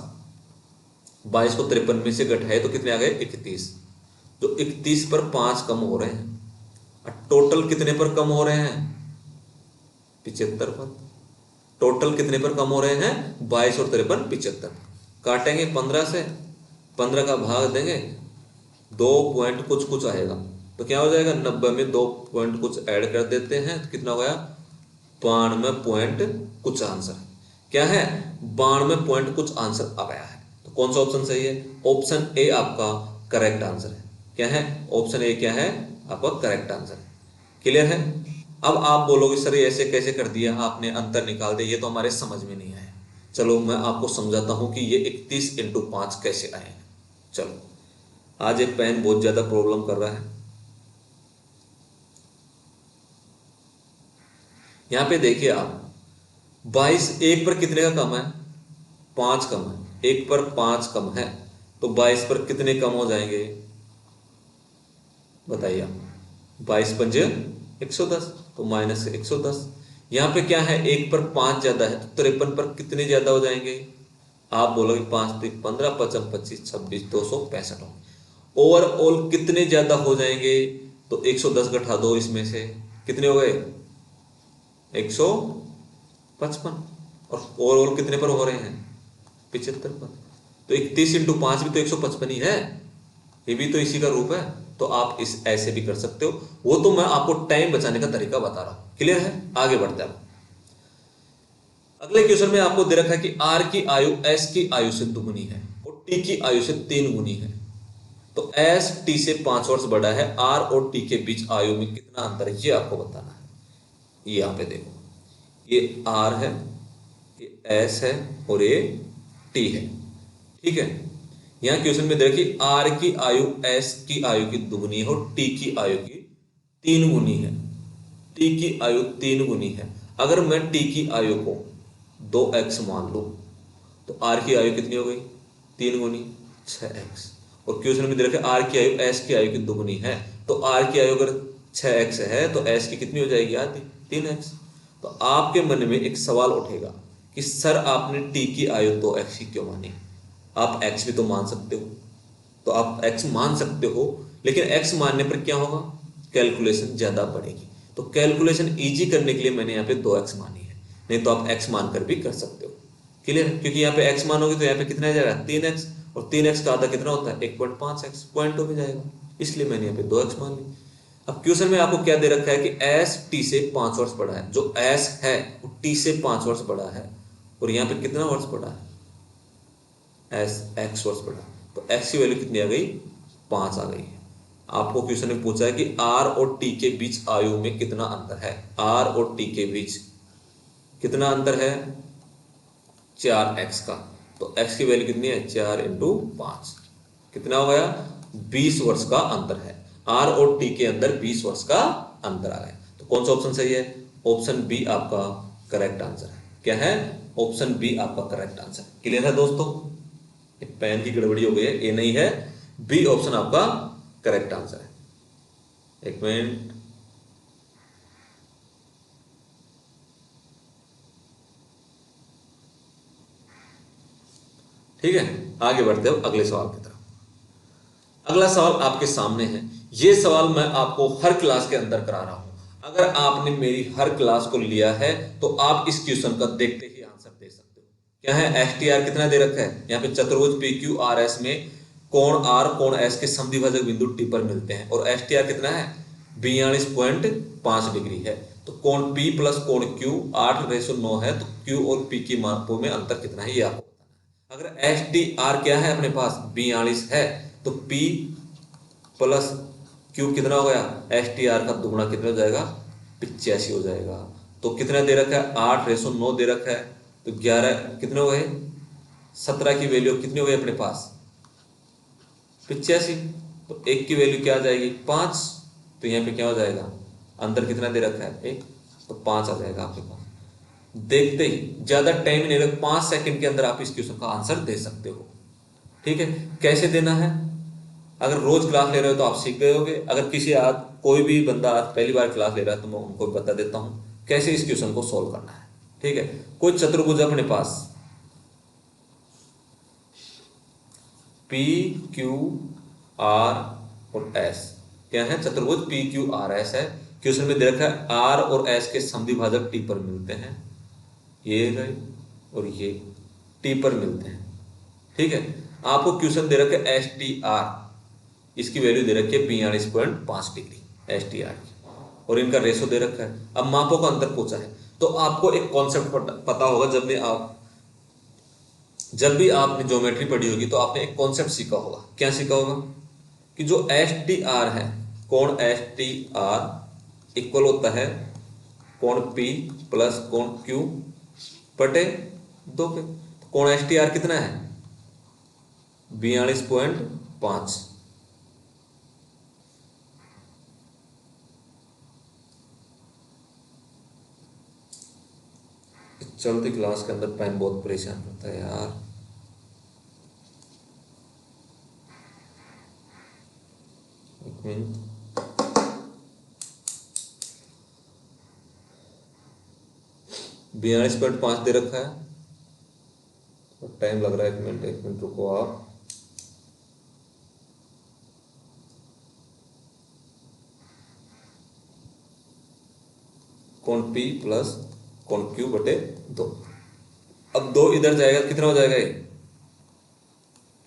22 को 53 में से घटाए तो कितने आ गए, 31। तो 31 पर 5 कम हो रहे हैं। टोटल कितने पर कम हो रहे हैं, 75 पर। टोटल कितने पर कम हो रहे हैं, 22 और 53 75। काटेंगे 15 से, 15 का भाग देंगे, 2 पॉइंट कुछ कुछ आएगा, तो क्या हो जाएगा, 90 में 2 पॉइंट कुछ ऐड कर देते हैं तो कितना हो गया, 92 पॉइंट कुछ आंसर। क्या है, 92 पॉइंट कुछ आंसर आ गया है। तो कौन सा ऑप्शन सही है, ऑप्शन ए आपका करेक्ट आंसर है। क्या है, ऑप्शन ए क्या है आपका करेक्ट आंसर है। क्लियर है। अब आप बोलोगे सर ये ऐसे कैसे कर दिया आपने, अंतर निकाल दिया, ये तो हमारे समझ में नहीं आया। चलो मैं आपको समझाता हूं कि ये 31 इंटू 5 कैसे आए हैं। चलो, आज एक पेन बहुत ज्यादा प्रॉब्लम कर रहा है। यहां पे देखिए आप, 22 1 पर कितने का कम है, 5 कम है। 1 पर 5 कम है, तो 22 पर कितने कम हो जाएंगे, बताइए आप। 22 पंजे 110, तो माइनस 110। यहां पे क्या है, 1 पर 5 ज्यादा है, तो 53 पर कितने ज्यादा हो जाएंगे, आप बोलोगे 5 3 15 55 25 26 265 होंगे। ओवरऑल कितने ज्यादा हो जाएंगे, तो 110 घटा दो इसमें से, कितने हो गए, 155। और ओवरऑल कितने पर हो रहे हैं, 75 पर। तो 31 इंटू 5 भी तो 155 ही है, ये भी तो इसी का रूप है। तो आप इस ऐसे भी कर सकते हो, वो तो मैं आपको टाइम बचाने का तरीका बता रहा हूं। क्लियर है, आगे बढ़ते हैं। अगले क्वेश्चन में आपको दे रखा है कि आर की आयु एस की आयु से दुगुनी है और टी की आयु से 3 गुनी है। तो एस टी से 5 वर्ष बड़ा है, आर और टी के बीच आयु में कितना अंतर है, ये आपको बताना है। ये यहां पे देखो, ये आर है, ये एस है और ये टी है। ठीक है। यहां क्वेश्चन में देखिए आर की आयु एस की आयु की दुगुनी है और टी की आयु की 3 गुनी है। टी की आयु 3 गुनी है। अगर मैं टी की आयु को 2x मान लूं तो आर की आयु कितनी हो गई, 3 गुनी 6x। और क्वेश्चन में दे रखा है आर की आयु एस की आयु की दुगुनी है, तो आर की आयु अगर 6x है तो एस की कितनी हो जाएगी, आधी, 3x। तो आपके मन में एक सवाल उठेगा कि सर आपने टी की आयु 2x ही क्यों मानी, आप x भी तो मान सकते हो। तो आप x मान सकते हो, लेकिन x मानने पर क्या होगा, कैलकुलेशन ज्यादा बढ़ेगी। तो कैलकुलेशन इजी करने के लिए मैंने यहाँ पे 2x मानी है, नहीं तो आप x मानकर भी कर सकते हो। क्लियर, क्योंकि यहाँ पे x मानोगे तो यहाँ पे कितना जाएगा, 3x, और 3x का आधा कितना होता है, 1.5x, पॉइंट हो भी जाएगा, इसलिए मैंने यहाँ पे 2x मान ली। अब क्वेश्चन में आपको क्या दे रखा है कि s t से 5 वर्ष बड़ा है, जो s है वो t से 5 वर्ष बड़ा है, और यहाँ पे कितना वर्ष बड़ा है, एस एक्स वर्ष बढ़ा, तो एक्स की वैल्यू कितनी आ गई, 5 आ गई है। आपको क्वेश्चन में पूछा है कि आर और टी के बीच आयु में कितना अंतर है, आर और टी के बीच कितना अंतर है, 4x का। तो x की वैल्यू कितनी है, 4 इंटू 5, कितना हो गया, 20 वर्ष का अंतर है। आर और टी के अंदर 20 वर्ष का अंतर आ गया। तो कौन सा ऑप्शन सही है, ऑप्शन बी आपका करेक्ट आंसर है। क्या है, ऑप्शन बी आपका करेक्ट आंसर। क्लियर है दोस्तों, पेन की गड़बड़ी हो गई है, ए नहीं है, बी ऑप्शन आपका करेक्ट आंसर है। एक मिनट, ठीक है, आगे बढ़ते हैं अगले सवाल की तरफ। अगला सवाल आपके सामने है। यह सवाल मैं आपको हर क्लास के अंदर करा रहा हूं। अगर आपने मेरी हर क्लास को लिया है तो आप इस क्वेश्चन का देखते ही आंसर दे सकते हो। क्या है, एस टी आर कितना दे रखा है यहाँ पे, चतुर्भुज पी क्यू आर एस में कोण आर कोण एस के समद्विभाजक बिंदु टी पर मिलते हैं, और एस टी आर कितना है, 42.5 डिग्री है। तो कोण पी प्लस कोण क्यू 8:9 है, तो क्यू और पी की मापों में अंतर कितना है ये आपको बताना है। अगर एस टी आर क्या है अपने पास 42 है, तो पी प्लस क्यू कितना हो गया, एस टी आर का दुगुना कितना हो जाएगा, 85 हो जाएगा। तो कितना दे रखा है, 8:9 दे रखा है, तो 11 कितने हो गए, 17 की वैल्यू कितनी हो गई अपने पास 85। तो एक की वैल्यू क्या आ जाएगी 5, तो यहाँ पे क्या हो जाएगा, अंदर कितना दे रखा है 1, तो 5 आ जाएगा आपके पास। देखते ही, ज्यादा टाइम नहीं लगा, 5 सेकंड के अंदर आप इस क्वेश्चन का आंसर दे सकते हो। ठीक है, कैसे देना है, अगर रोज क्लास ले रहे हो तो आप सीख गए होगे, अगर किसी आज कोई भी बंदा आज पहली बार क्लास ले रहा है तो मैं उनको भी बता देता हूं कैसे इस क्वेश्चन को सोल्व करना है। ठीक है, कोई चतुर्भुज अपने पास पी क्यू आर और एस, क्या है, चतुर्भुज पी क्यू आर एस है। क्वेश्चन में दे रखा है आर और एस के समद्विभाजक टी पर मिलते हैं, ये रहे और ये टी पर मिलते हैं। ठीक है, आपको क्वेश्चन दे रखा है एस टी आर, इसकी वैल्यू दे रखी है 42.5 डिग्री एस टी आर की, और इनका रेशो दे रखा है। अब मापों का अंतर पूछा है, तो आपको एक कॉन्सेप्ट पता होगा, जब भी आपने ज्योमेट्री पढ़ी होगी तो आपने एक कॉन्सेप्ट सीखा होगा। क्या सीखा होगा कि जो एस टी आर है, कोण एस टी आर इक्वल होता है कोण पी प्लस कोण क्यू बटे 2 के। कोण एस टी आर कितना है 42.5। चलती क्लास के अंदर पेन बहुत परेशान करता है यार। एक मिनट, 42.5 दे रखा है, तो टाइम लग रहा है, एक मिनट रुको आप। कोण पी प्लस कोण क्यू बटे 2। अब 2 इधर जाएगा कितना हो जाएगा, ये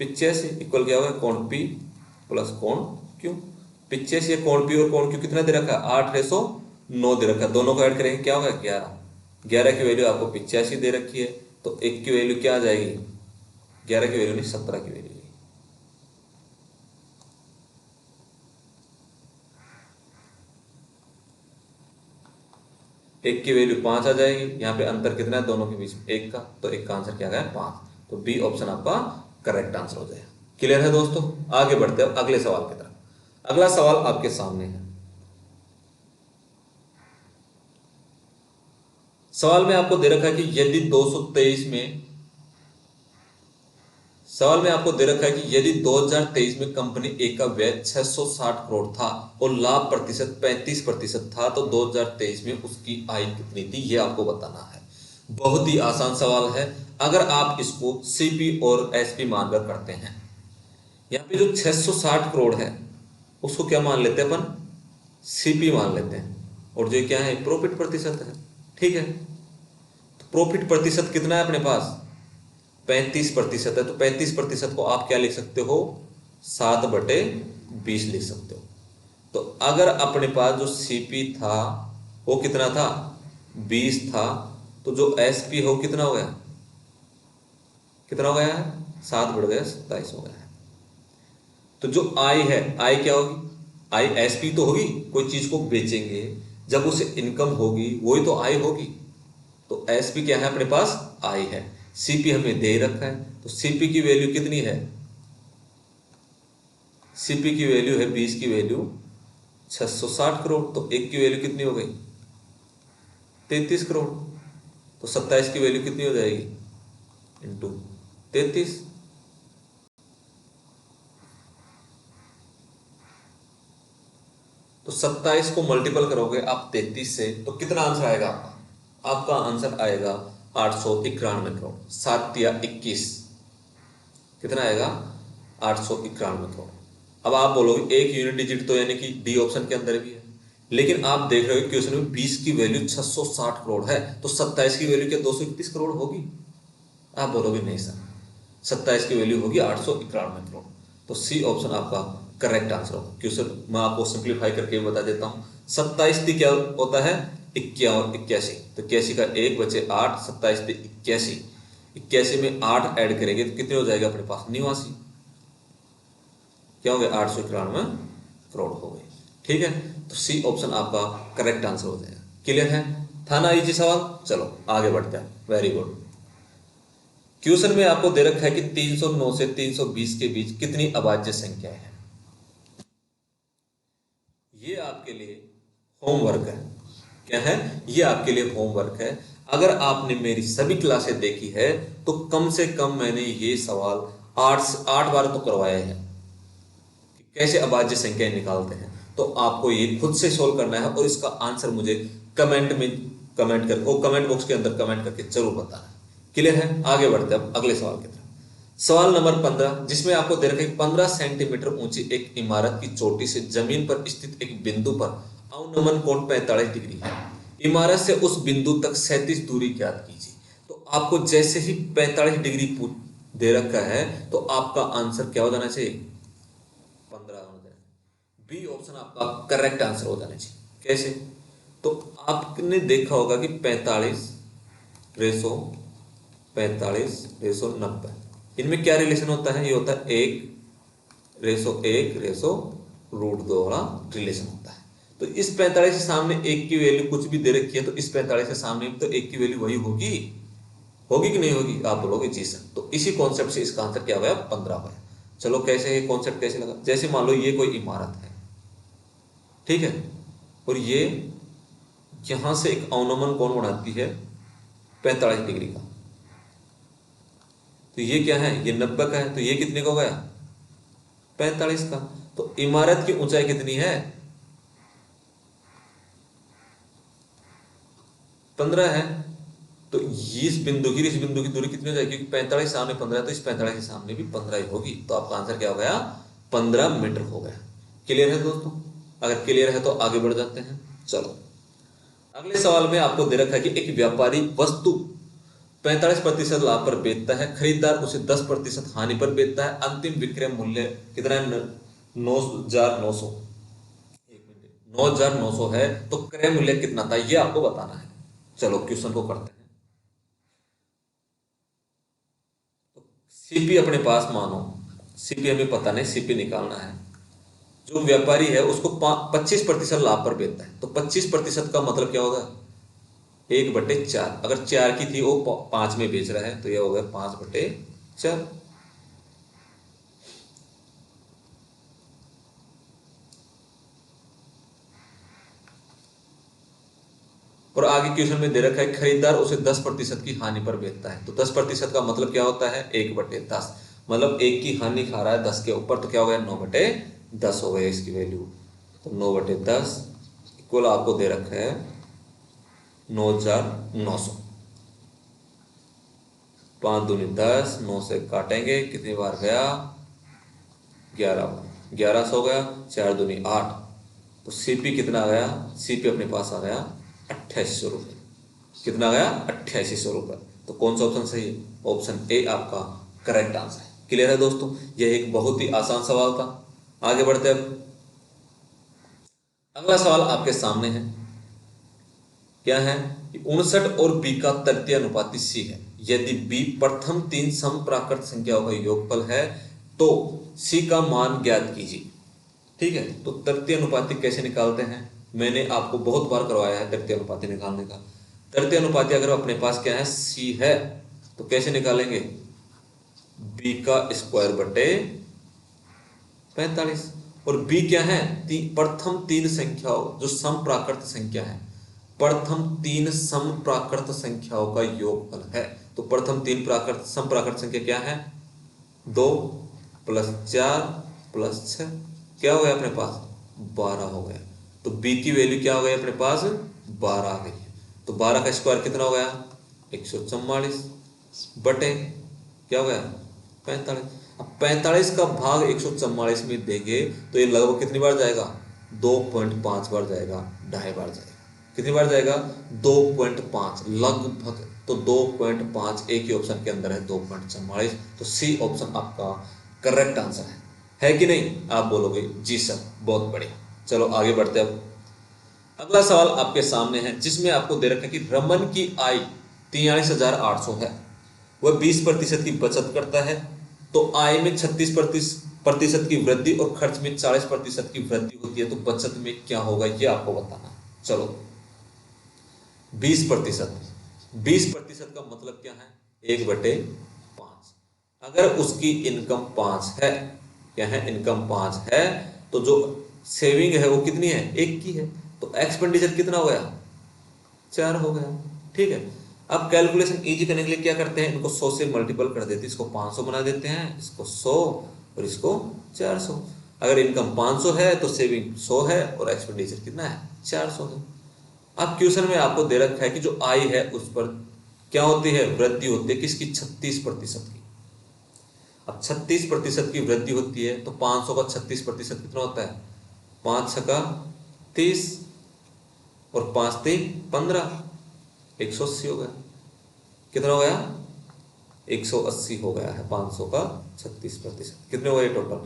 85 इक्वल क्या होगा, कोण पी प्लस कोण क्यू। 85 है, कोण पी और कोण क्यू कितना दे रखा है 8:9 दे रखा है, दोनों को ऐड करेंगे क्या होगा 11। 11 की वैल्यू आपको 85 दे रखी है, तो एक की वैल्यू क्या आ जाएगी, 11 की वैल्यू नहीं 17 की वैल्यू। एक की वैल्यू 5 आ जाएगी, यहाँ पे अंतर कितना है दोनों के बीच में 1 का, तो एक का आंसर क्या है 5। तो बी ऑप्शन आपका करेक्ट आंसर हो जाएगा। क्लियर है दोस्तों, आगे बढ़ते हैं अगले सवाल की तरफ। अगला सवाल आपके सामने है। सवाल में आपको दे रखा है कि यदि 223 में सवाल में आपको दे रखा है कि यदि 2023 में कंपनी ए का व्यय 660 करोड़ था और लाभ प्रतिशत 35% था, तो 2023 में उसकी आय कितनी थी, यह आपको बताना है। बहुत ही आसान सवाल है, अगर आप इसको सीपी और एसपी मानकर करते हैं। यहाँ पे जो 660 करोड़ है उसको क्या मान लेते हैं अपन, सीपी मान लेते हैं, और जो क्या है प्रॉफिट प्रतिशत है। ठीक है, तो प्रॉफिट प्रतिशत कितना है अपने पास 35% है, तो 35% को आप क्या लिख सकते हो 7/20 लिख सकते हो। तो अगर अपने पास जो सीपी था वो कितना था 20 था, तो जो एसपी हो कितना हो गया, कितना हो गया है 7 बढ़ गया 27 हो गया है। तो जो आई है, आई क्या होगी, आई एसपी तो होगी, कोई चीज को बेचेंगे जब उसे इनकम होगी वही तो आई होगी। तो एसपी क्या है अपने पास आई है, सीपी हमें दे रखा है, तो सीपी की वैल्यू कितनी है, सीपी की वैल्यू है 20 की वैल्यू 660 करोड़, तो एक की वैल्यू कितनी हो गई 33 करोड़, तो 27 की वैल्यू कितनी हो जाएगी इंटू 33। तो 27 को मल्टीपल करोगे आप 33 से, तो कितना आंसर आएगा आपका? आपका आंसर आएगा 891 करोड़। 7 या 21 कितना आएगा? 891 करोड़। अब आप बोलोगे एक यूनिट डिजिट तो यानी कि डी ऑप्शन के अंदर भी है, लेकिन आप देख रहे हो क्वेश्चन में 20 की वैल्यू 660 करोड़ है, तो 27 की वैल्यू क्या 231 करोड़ होगी? आप बोलोगे नहीं सर, 27 की वैल्यू होगी 891 करोड़। तो सी ऑप्शन आपका करेक्ट आंसर होगा। क्वेश्चन मैं आपको सिंप्लीफाई करके बता देता हूं। 27 थी क्या होता है? 51 81, तो 81 का 1 बचे 8, 27 थी 81, 81 में 8 ऐड करेंगे तो कितने हो जाएगा अपने पास? 89। क्या हो गया? 891 करोड़ हो गए। ठीक है, तो सी ऑप्शन आपका करेक्ट आंसर हो जाएगा। क्लियर है? था ना इजी सवाल? चलो आगे बढ़ते हैं। Very good. क्वेश्चन में आपको दे रखा है कि 309 से 320 के बीच कितनी अभाज्य संख्याएं हैं। ये आपके लिए होमवर्क है। क्या है? ये आपके लिए होमवर्क है। अगर आपने मेरी सभी क्लासें देखी है तो कम से कम मैंने ये सवाल 8 बार तो करवाए हैं कि कैसे अभाज्य संख्याएं निकालते हैं। तो आपको ये खुद से सोल्व करना है और इसका आंसर मुझे कमेंट में कमेंट कर और कमेंट बॉक्स के अंदर कमेंट करके जरूर बताना है। क्लियर है? आगे बढ़ते हैं अब अगले सवाल की तरफ। सवाल नंबर 15, जिसमें आपको दे रखा है 15 सेंटीमीटर ऊंची एक इमारत की चोटी से जमीन पर स्थित एक बिंदु पर अवनमन कोण 45 डिग्री है। इमारत से उस बिंदु तक 37 दूरी ज्ञात कीजिए। तो आपको जैसे ही 45 डिग्री दे रखा है तो आपका आंसर क्या हो जाना चाहिए? 15 होना चाहिए। बी ऑप्शन आपका करेक्ट आंसर हो जाना चाहिए। कैसे? तो आपने देखा होगा कि 45 रेसो 90, इनमें क्या रिलेशन होता है? ये होता है 1 रेसो √2 वाला रिलेशन होता है। तो इस 45 के सामने 1 की वैल्यू कुछ भी दे रखी है तो इस 45 के सामने तो 1 की वैल्यू वही होगी कि नहीं होगी? आप बोलोगे जी सर। तो इसी कॉन्सेप्ट से इसका आंसर क्या हुआ? 15 हुआ। चलो कैसे ये कॉन्सेप्ट कैसे लगा? जैसे मान लो ये कोई इमारत है, ठीक है, और ये यहां से एक अवनमन कोण बनाती है 45 डिग्री का। तो ये क्या है? ये 90 का है, तो ये कितने का हो गया? 45 का। तो इमारत की ऊंचाई कितनी है? 15 है। तो इस बिंदु की दूरी कितनी हो जाएगी? क्योंकि 45 सामने 15 है, तो इस 45 के सामने भी 15 ही होगी। तो आपका आंसर क्या हो गया? 15 मीटर हो गया। क्लियर है दोस्तों? अगर क्लियर है तो आगे बढ़ जाते हैं। चलो अगले सवाल में आपको दे रखा है कि एक व्यापारी वस्तु 45% लाभ पर बेचता है, खरीदार उसे 10% हानि पर बेचता है, अंतिम विक्रय मूल्य कितना है? 9,900। 9,900 है, तो क्रय मूल्य कितना था ये आपको बताना है। चलो क्वेश्चन को करते हैं। सीपी अपने पास मानो, सीपी हमें पता नहीं, सीपी निकालना है। जो व्यापारी है उसको 25% लाभ पर बेचता है, तो 25% का मतलब क्या होगा? 1/4। अगर 4 की थी वो 5 में बेच रहा है तो यह हो गया 5/4। और आगे क्वेश्चन में दे रखा है खरीदार उसे 10% की हानि पर बेचता है। तो 10% का मतलब क्या होता है? 1/10। मतलब 1 की हानि खा रहा है 10 के ऊपर, तो क्या हो गया? 9/10 हो गया इसकी वैल्यू। तो 9/10 इक्वल आपको दे रखा है 9,900। 5 दूनी 10, 9 से काटेंगे, कितनी बार गया? 11 बार। 1100 गया, 4 दूनी 8। तो सीपी कितना आ गया? सीपी अपने पास आ गया 2800 रुपये। कितना गया? 2800 रुपये। तो कौन सा ऑप्शन सही है? ऑप्शन ए आपका करेक्ट आंसर है। क्लियर है दोस्तों? यह एक बहुत ही आसान सवाल था। आगे बढ़ते हैं। अगला सवाल आपके सामने है। क्या है? 59 और बी का तृतीय अनुपाती सी है। यदि बी प्रथम 3 समप्राकृत संख्याओं का योगफल है तो सी का मान ज्ञात कीजिए। ठीक है, तो तृतीय अनुपाती कैसे निकालते हैं? मैंने आपको बहुत बार करवाया है तृतीय अनुपाती निकालने का। तृतीय अनुपाती अगर अपने पास क्या है? सी है, तो कैसे निकालेंगे? बी का स्क्वायर बटे 45। और बी क्या है? प्रथम 3 संख्याओं जो समप्राकृत संख्या है, प्रथम 3 समप्राकृत संख्याओं का योगफल है। तो प्रथम 3 समप्राकृत संख्या क्या है? 2 + 4 + 6, क्या हो गया अपने पास? 12 हो गया। तो b की वैल्यू क्या हो गई अपने पास 12 आ गई है। तो 12 का स्क्वायर कितना हो गया 144 बटे क्या हो गया 45। अब 45 का भाग 144 में देंगे तो ये लगभग कितनी बार जाएगा 2.5 बार जाएगा, 2.5 बार जाएगा। कितनी बार जाएगा 2.5 लगभग। तो 2.5 एक ही ऑप्शन के अंदर है 2.44। तो सी ऑप्शन आपका करेक्ट आंसर है कि नहीं? आप बोलोगे जी सर, बहुत बढ़िया। चलो आगे बढ़ते हैं। अब अगला सवाल आपके सामने है जिसमें आपको दे रखा है कि रमन की आय 43,800 है, वह 20% की बचत करता है, तो आय में 36% की वृद्धि और खर्च में 40% की वृद्धि होती है, तो बचत में क्या होगा ये आपको बताना है। चलो 20%, 20% का मतलब क्या है 1/5। अगर उसकी इनकम 5 है, क्या है इनकम 5 है, तो जो सेविंग है वो कितनी है 1 की है, तो एक्सपेंडिचर कितना हो गया 4 हो गया। ठीक है, अब कैलकुलेशन इजी करने के लिए क्या करते हैं, इनको 100 से मल्टीपल कर देते हैं, इसको 500 बना देते हैं, इसको 100 और इसको 400। अगर इनकम 500 है तो सेविंग 100 है और एक्सपेंडिचर कितना है 400 है। अब क्वेश्चन में आपको दे रखा है कि जो आय है उस पर क्या होती है वृद्धि होती है, किसकी 36% की। अब 36% की वृद्धि होती है तो 500 का 36% कितना होता है 5 छका 30 और 5 3 15, 180 हो गया। कितना हो गया 180 हो गया है 500 का 36%। कितने हो गए टोटल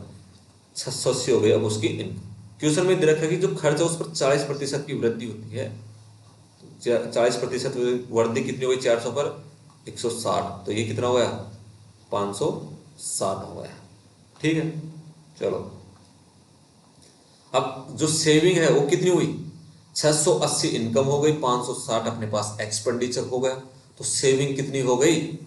680 हो गए। अब उसकी इनकम क्वेश्चन में दे रखा है कि जो खर्च है उस पर 40% की वृद्धि होती है, 40% वृद्धि कितनी हो गई 400 पर 160, तो ये कितना हो गया 560 हो गया। ठीक है, चलो अब जो सेविंग है वो कितनी हुई 680 इनकम हो गई, 560 अपने पास एक्सपेंडिचर हो गया, तो सेविंग कितनी हो गई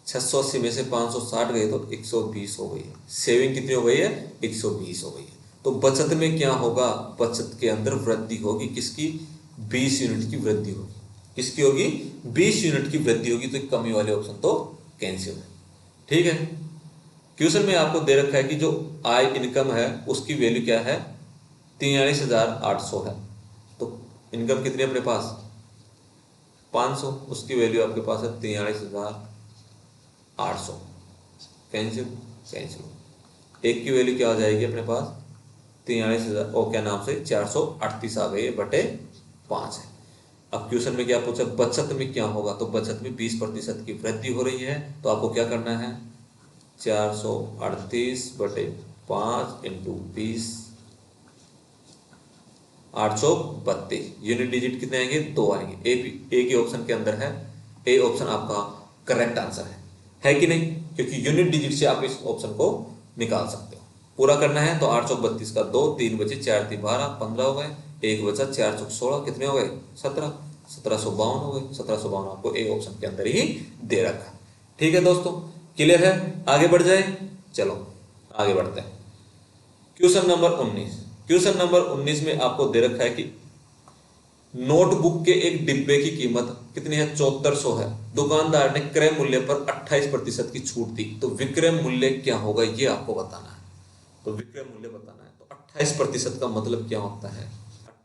680 में से 560 गए तो 120 हो गई है। सेविंग कितनी हो गई है 120 हो गई है। तो बचत में क्या होगा, बचत के अंदर वृद्धि होगी किसकी 20 यूनिट की वृद्धि होगी। किसकी होगी 20 यूनिट की वृद्धि होगी, तो कमी वाले ऑप्शन तो कैंसिल है। ठीक है, क्वेश्चन में आपको दे रखा है कि जो आय इनकम है उसकी वैल्यू क्या है 43,800 है, तो इनकम कितनी है अपने पास 500, उसकी वैल्यू आपके पास है 43,800। कैंसिल कैंसिल, एक की वैल्यू क्या आ जाएगी अपने पास 43,000 और क्या नाम से 438 आ गई बटे 5 है। अब क्वेश्चन में क्या पूछा बचत में क्या होगा, तो बचत में 20% की वृद्धि हो रही है, तो आपको क्या करना है 438 बटे 5 इंटू 20 832। यूनिट डिजिट कितने आएंगे 2 आएंगे। ए के ऑप्शन के अंदर है, ए ऑप्शन आपका करेक्ट आंसर है कि नहीं, क्योंकि यूनिट डिजिट से आप इस ऑप्शन को निकाल सकते हो। पूरा करना है तो 832 का 2, 3 बचे 4 3 12 15 हो गए, 1 बचा 4 4 16, कितने हो गए 17, 1752 हो गए। 1752 आपको ए ऑप्शन के अंदर ही दे रखा है। ठीक है दोस्तों, क्लियर है, आगे बढ़ जाए। चलो आगे बढ़ते हैं। क्वेश्चन नंबर 19, क्वेश्चन नंबर 19 में आपको दे रखा है कि नोटबुक के एक डिब्बे की कीमत कितनी है 7400 है, दुकानदार ने क्रय मूल्य पर 28% की छूट दी, तो विक्रय मूल्य क्या होगा ये आपको बताना है। तो विक्रय मूल्य बताना है, तो 28% का मतलब क्या होता है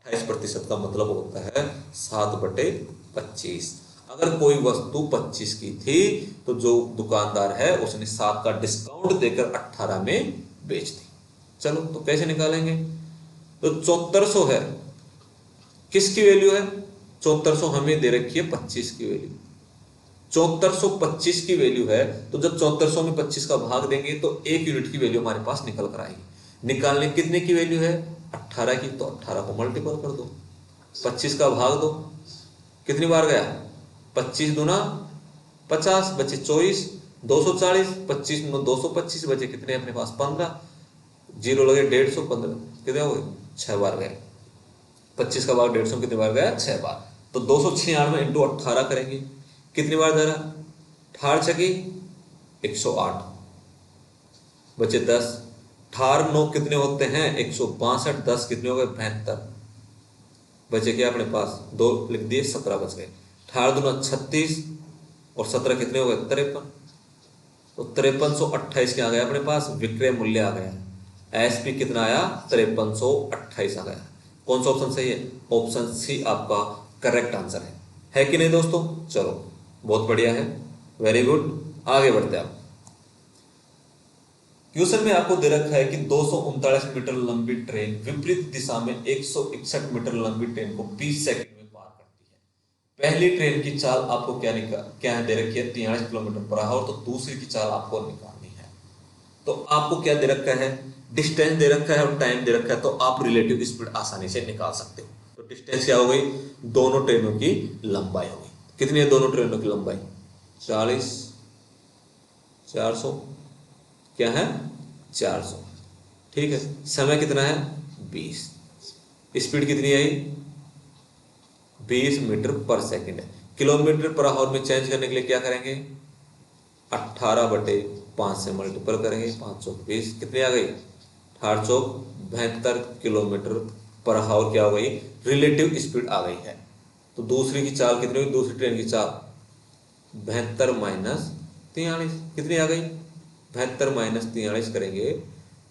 28% का मतलब होता है 7/25। अगर कोई वस्तु 25 की थी तो जो दुकानदार है उसने 7 का डिस्काउंट देकर 18 में बेच दी। चलो तो कैसे निकालेंगे, तो 7400 है, किसकी वैल्यू है 7400 हमें दे रखी है 25 की वैल्यू। 7425 की वैल्यू है, तो जब 7400 में 25 का भाग देंगे तो 1 यूनिट की वैल्यू हमारे पास निकल कर आएगी। निकालने कितने की वैल्यू है 18 की, तो 18 को मल्टीपल कर दो, 25 का भाग दो, कितनी बार गया 25 दूना 50 बचे 24, 240, 25 में 225 बचे कितने अपने पास 15, जीरो लगे 150, 15 कितने हो गए 6 बार गए। 25 का भाग 150 कितनी बार गया 6 बार, तो 296 इंटू 18 करेंगे, कितनी बार जा रहा 18 छकी 108 बचे 10, 18 9 कितने होते हैं 162, 10 कितने हो गए 72, बचे क्या अपने पास 2 लिख दिए 17 बच गए। 18 दूना 36 और 17 कितने हो गए 53, तो 5328 क्या आ गया अपने पास विक्रय मूल्य आ गया। एसपी कितना आया 5328 आ गया। कौन सा ऑप्शन सही है? ऑप्शन सी आपका करेक्ट आंसर है कि नहीं दोस्तों? चलो बहुत बढ़िया है, वेरी गुड। आगे बढ़ते हैं आप। क्वेश्चन में आपको दे रखा है कि 239 मीटर लंबी ट्रेन विपरीत दिशा में 161 मीटर लंबी ट्रेन को 20 सेकंड में पार करती है। पहली ट्रेन की चाल आपको क्या दे रखी है? 43 किलोमीटर पर आवर। तो दूसरी की चाल आपको निकालनी है। तो आपको क्या दे रखा है? डिस्टेंस दे रखा है और टाइम दे रखा है, तो आप रिलेटिव स्पीड आसानी से निकाल सकते हो। तो डिस्टेंस क्या हो गई? दोनों ट्रेनों की लंबाई हो गई। कितनी है दोनों ट्रेनों की लंबाई? 40, 400, क्या है? 400। ठीक है। समय कितना है? 20। स्पीड कितनी आई? 20 मीटर पर सेकंड है। किलोमीटर पर आवर में चेंज करने के लिए क्या करेंगे? 18/5 से मल्टीपल करेंगे। 5 चौक 20, कितनी आ गई? 8 चौक 72 किलोमीटर पर आवर क्या हो गई? रिलेटिव स्पीड आ गई है। तो दूसरी की चाल कितनी हुई? दूसरी ट्रेन की चाल 72 - 43, कितनी आ गई? 72 - 43 करेंगे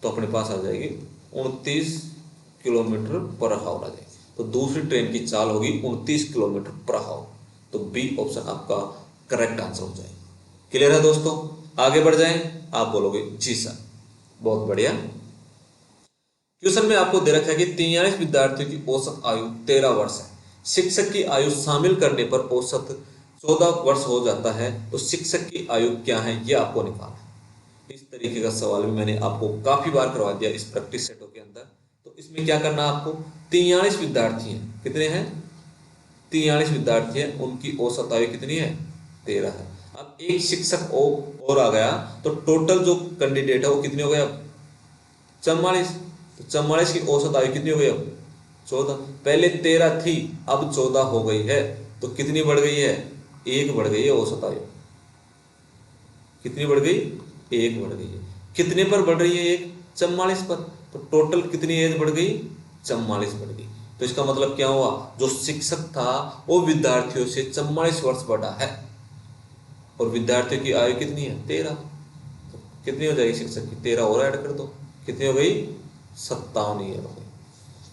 तो अपने पास आ जाएगी 29 किलोमीटर पर आवर आ जाएगी। तो दूसरी ट्रेन की चाल होगी 29 किलोमीटर पर आवर। तो बी ऑप्शन आपका करेक्ट आंसर हो जाएगा। क्लियर है दोस्तों? आगे बढ़ जाएं। आप बोलोगे जी सर, बहुत बढ़िया। क्वेश्चन में आपको दे रखा है कि 43 विद्यार्थियों की औसत आयु 13 वर्ष है। शिक्षक की आयु शामिल करने पर औसत 14 वर्ष हो जाता है। तो शिक्षक की आयु क्या है, ये आपको निकालना है। इस तरीके का सवाल भी मैंने आपको काफी बार करवा दिया इस प्रैक्टिस सेटों के अंदर। तो इसमें क्या करना है आपको? 43 विद्यार्थी हैं। कितने हैं? 43 विद्यार्थी हैं। उनकी औसत आयु कितनी है? 13 है। अब एक शिक्षक और आ गया, तो टोटल जो कैंडिडेट है वो कितने हो गए? अब 44। तो 44 की औसत आयु कितनी हो गई? अब 14। पहले 13 थी, अब 14 हो गई है। तो कितनी बढ़ गई है? 1 बढ़ गई है औसत आयु। कितनी बढ़ गई? 1 बढ़ गई है। कितने पर बढ़ रही है? 1, 44 पर। तो टोटल कितनी एज बढ़ गई? 44 बढ़ गई। तो इसका मतलब क्या हुआ? जो शिक्षक था वो विद्यार्थियों से 44 वर्ष बड़ा है, और विद्यार्थियों की आयु कितनी है? 13। तो कितनी हो जाएगी शिक्षक की? 13 और ऐड कर दो, कितनी हो गई? 57 ईयर हो गई।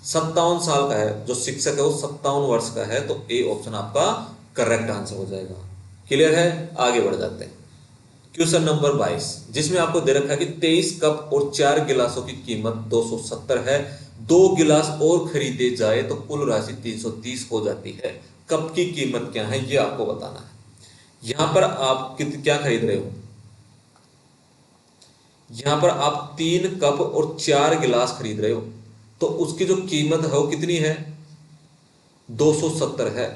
57 साल का है जो शिक्षक है, वो 57 वर्ष का है। तो ए ऑप्शन आपका करेक्ट आंसर हो जाएगा। क्लियर है? आगे बढ़ जाते हैं। क्वेश्चन नंबर 22, जिसमें आपको दे रखा है कि 23 कप और 4 गिलासों की कीमत 270 है। 2 गिलास और खरीदे जाए तो कुल राशि 330 हो जाती है। कप की कीमत क्या है, ये आपको बताना है। यहां पर आप क्या खरीद रहे हो? यहां पर आप 3 कप और 4 गिलास खरीद रहे हो। तो उसकी जो कीमत है वो कितनी है? 270 है।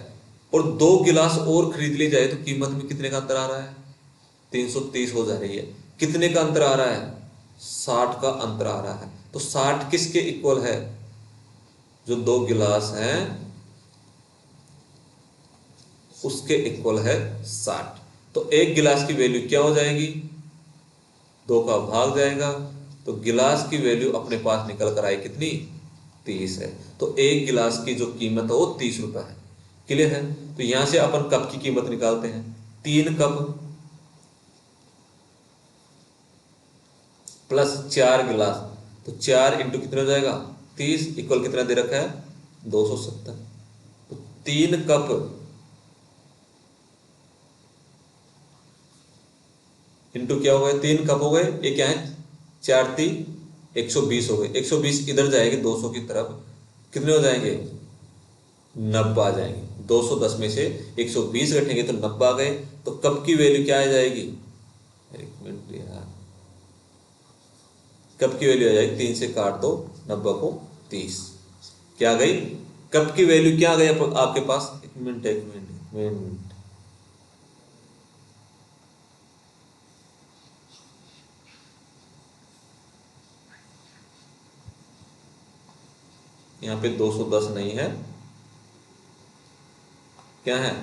और 2 गिलास और खरीद ली जाए तो कीमत में कितने का अंतर आ रहा है? 330 हो जा रही है। कितने का अंतर आ रहा है? 60 का अंतर आ रहा है। तो 60 किसके इक्वल है? जो 2 गिलास हैं उसके इक्वल है 60। तो एक गिलास की वैल्यू क्या हो जाएगी? 2 का भाग जाएगा। तो गिलास की वैल्यू अपने पास निकल कर आई कितनी? 30 है। तो एक गिलास की जो कीमत है वो 30 रुपए है। क्लियर है? तो यहां से अपन कप की कीमत निकालते हैं। 3 कप प्लस 4 गिलास, तो 4 इंटू कितना हो जाएगा? 30 इक्वल कितना दे रखा है? 270। तो 3 कप इंटू क्या हो गए? 3 कप हो गए, ये क्या है? 4 3 120 हो गए। 120 इधर जाएंगे 200 की तरफ, कितने हो जाएंगे? 90 आ जाएंगे। 210 में से 120 घटेंगे तो 90 आ गए। तो कप की वैल्यू क्या आ जाएगी? एक मिनट यार, कप की वैल्यू आ जाएगी, 3 से काट दो 90 को 30, क्या आ गई? कप की वैल्यू क्या आ गई आपके पास? एक मिनट एक मिनट एक मिनट, यहाँ पे 210 नहीं है, क्या है?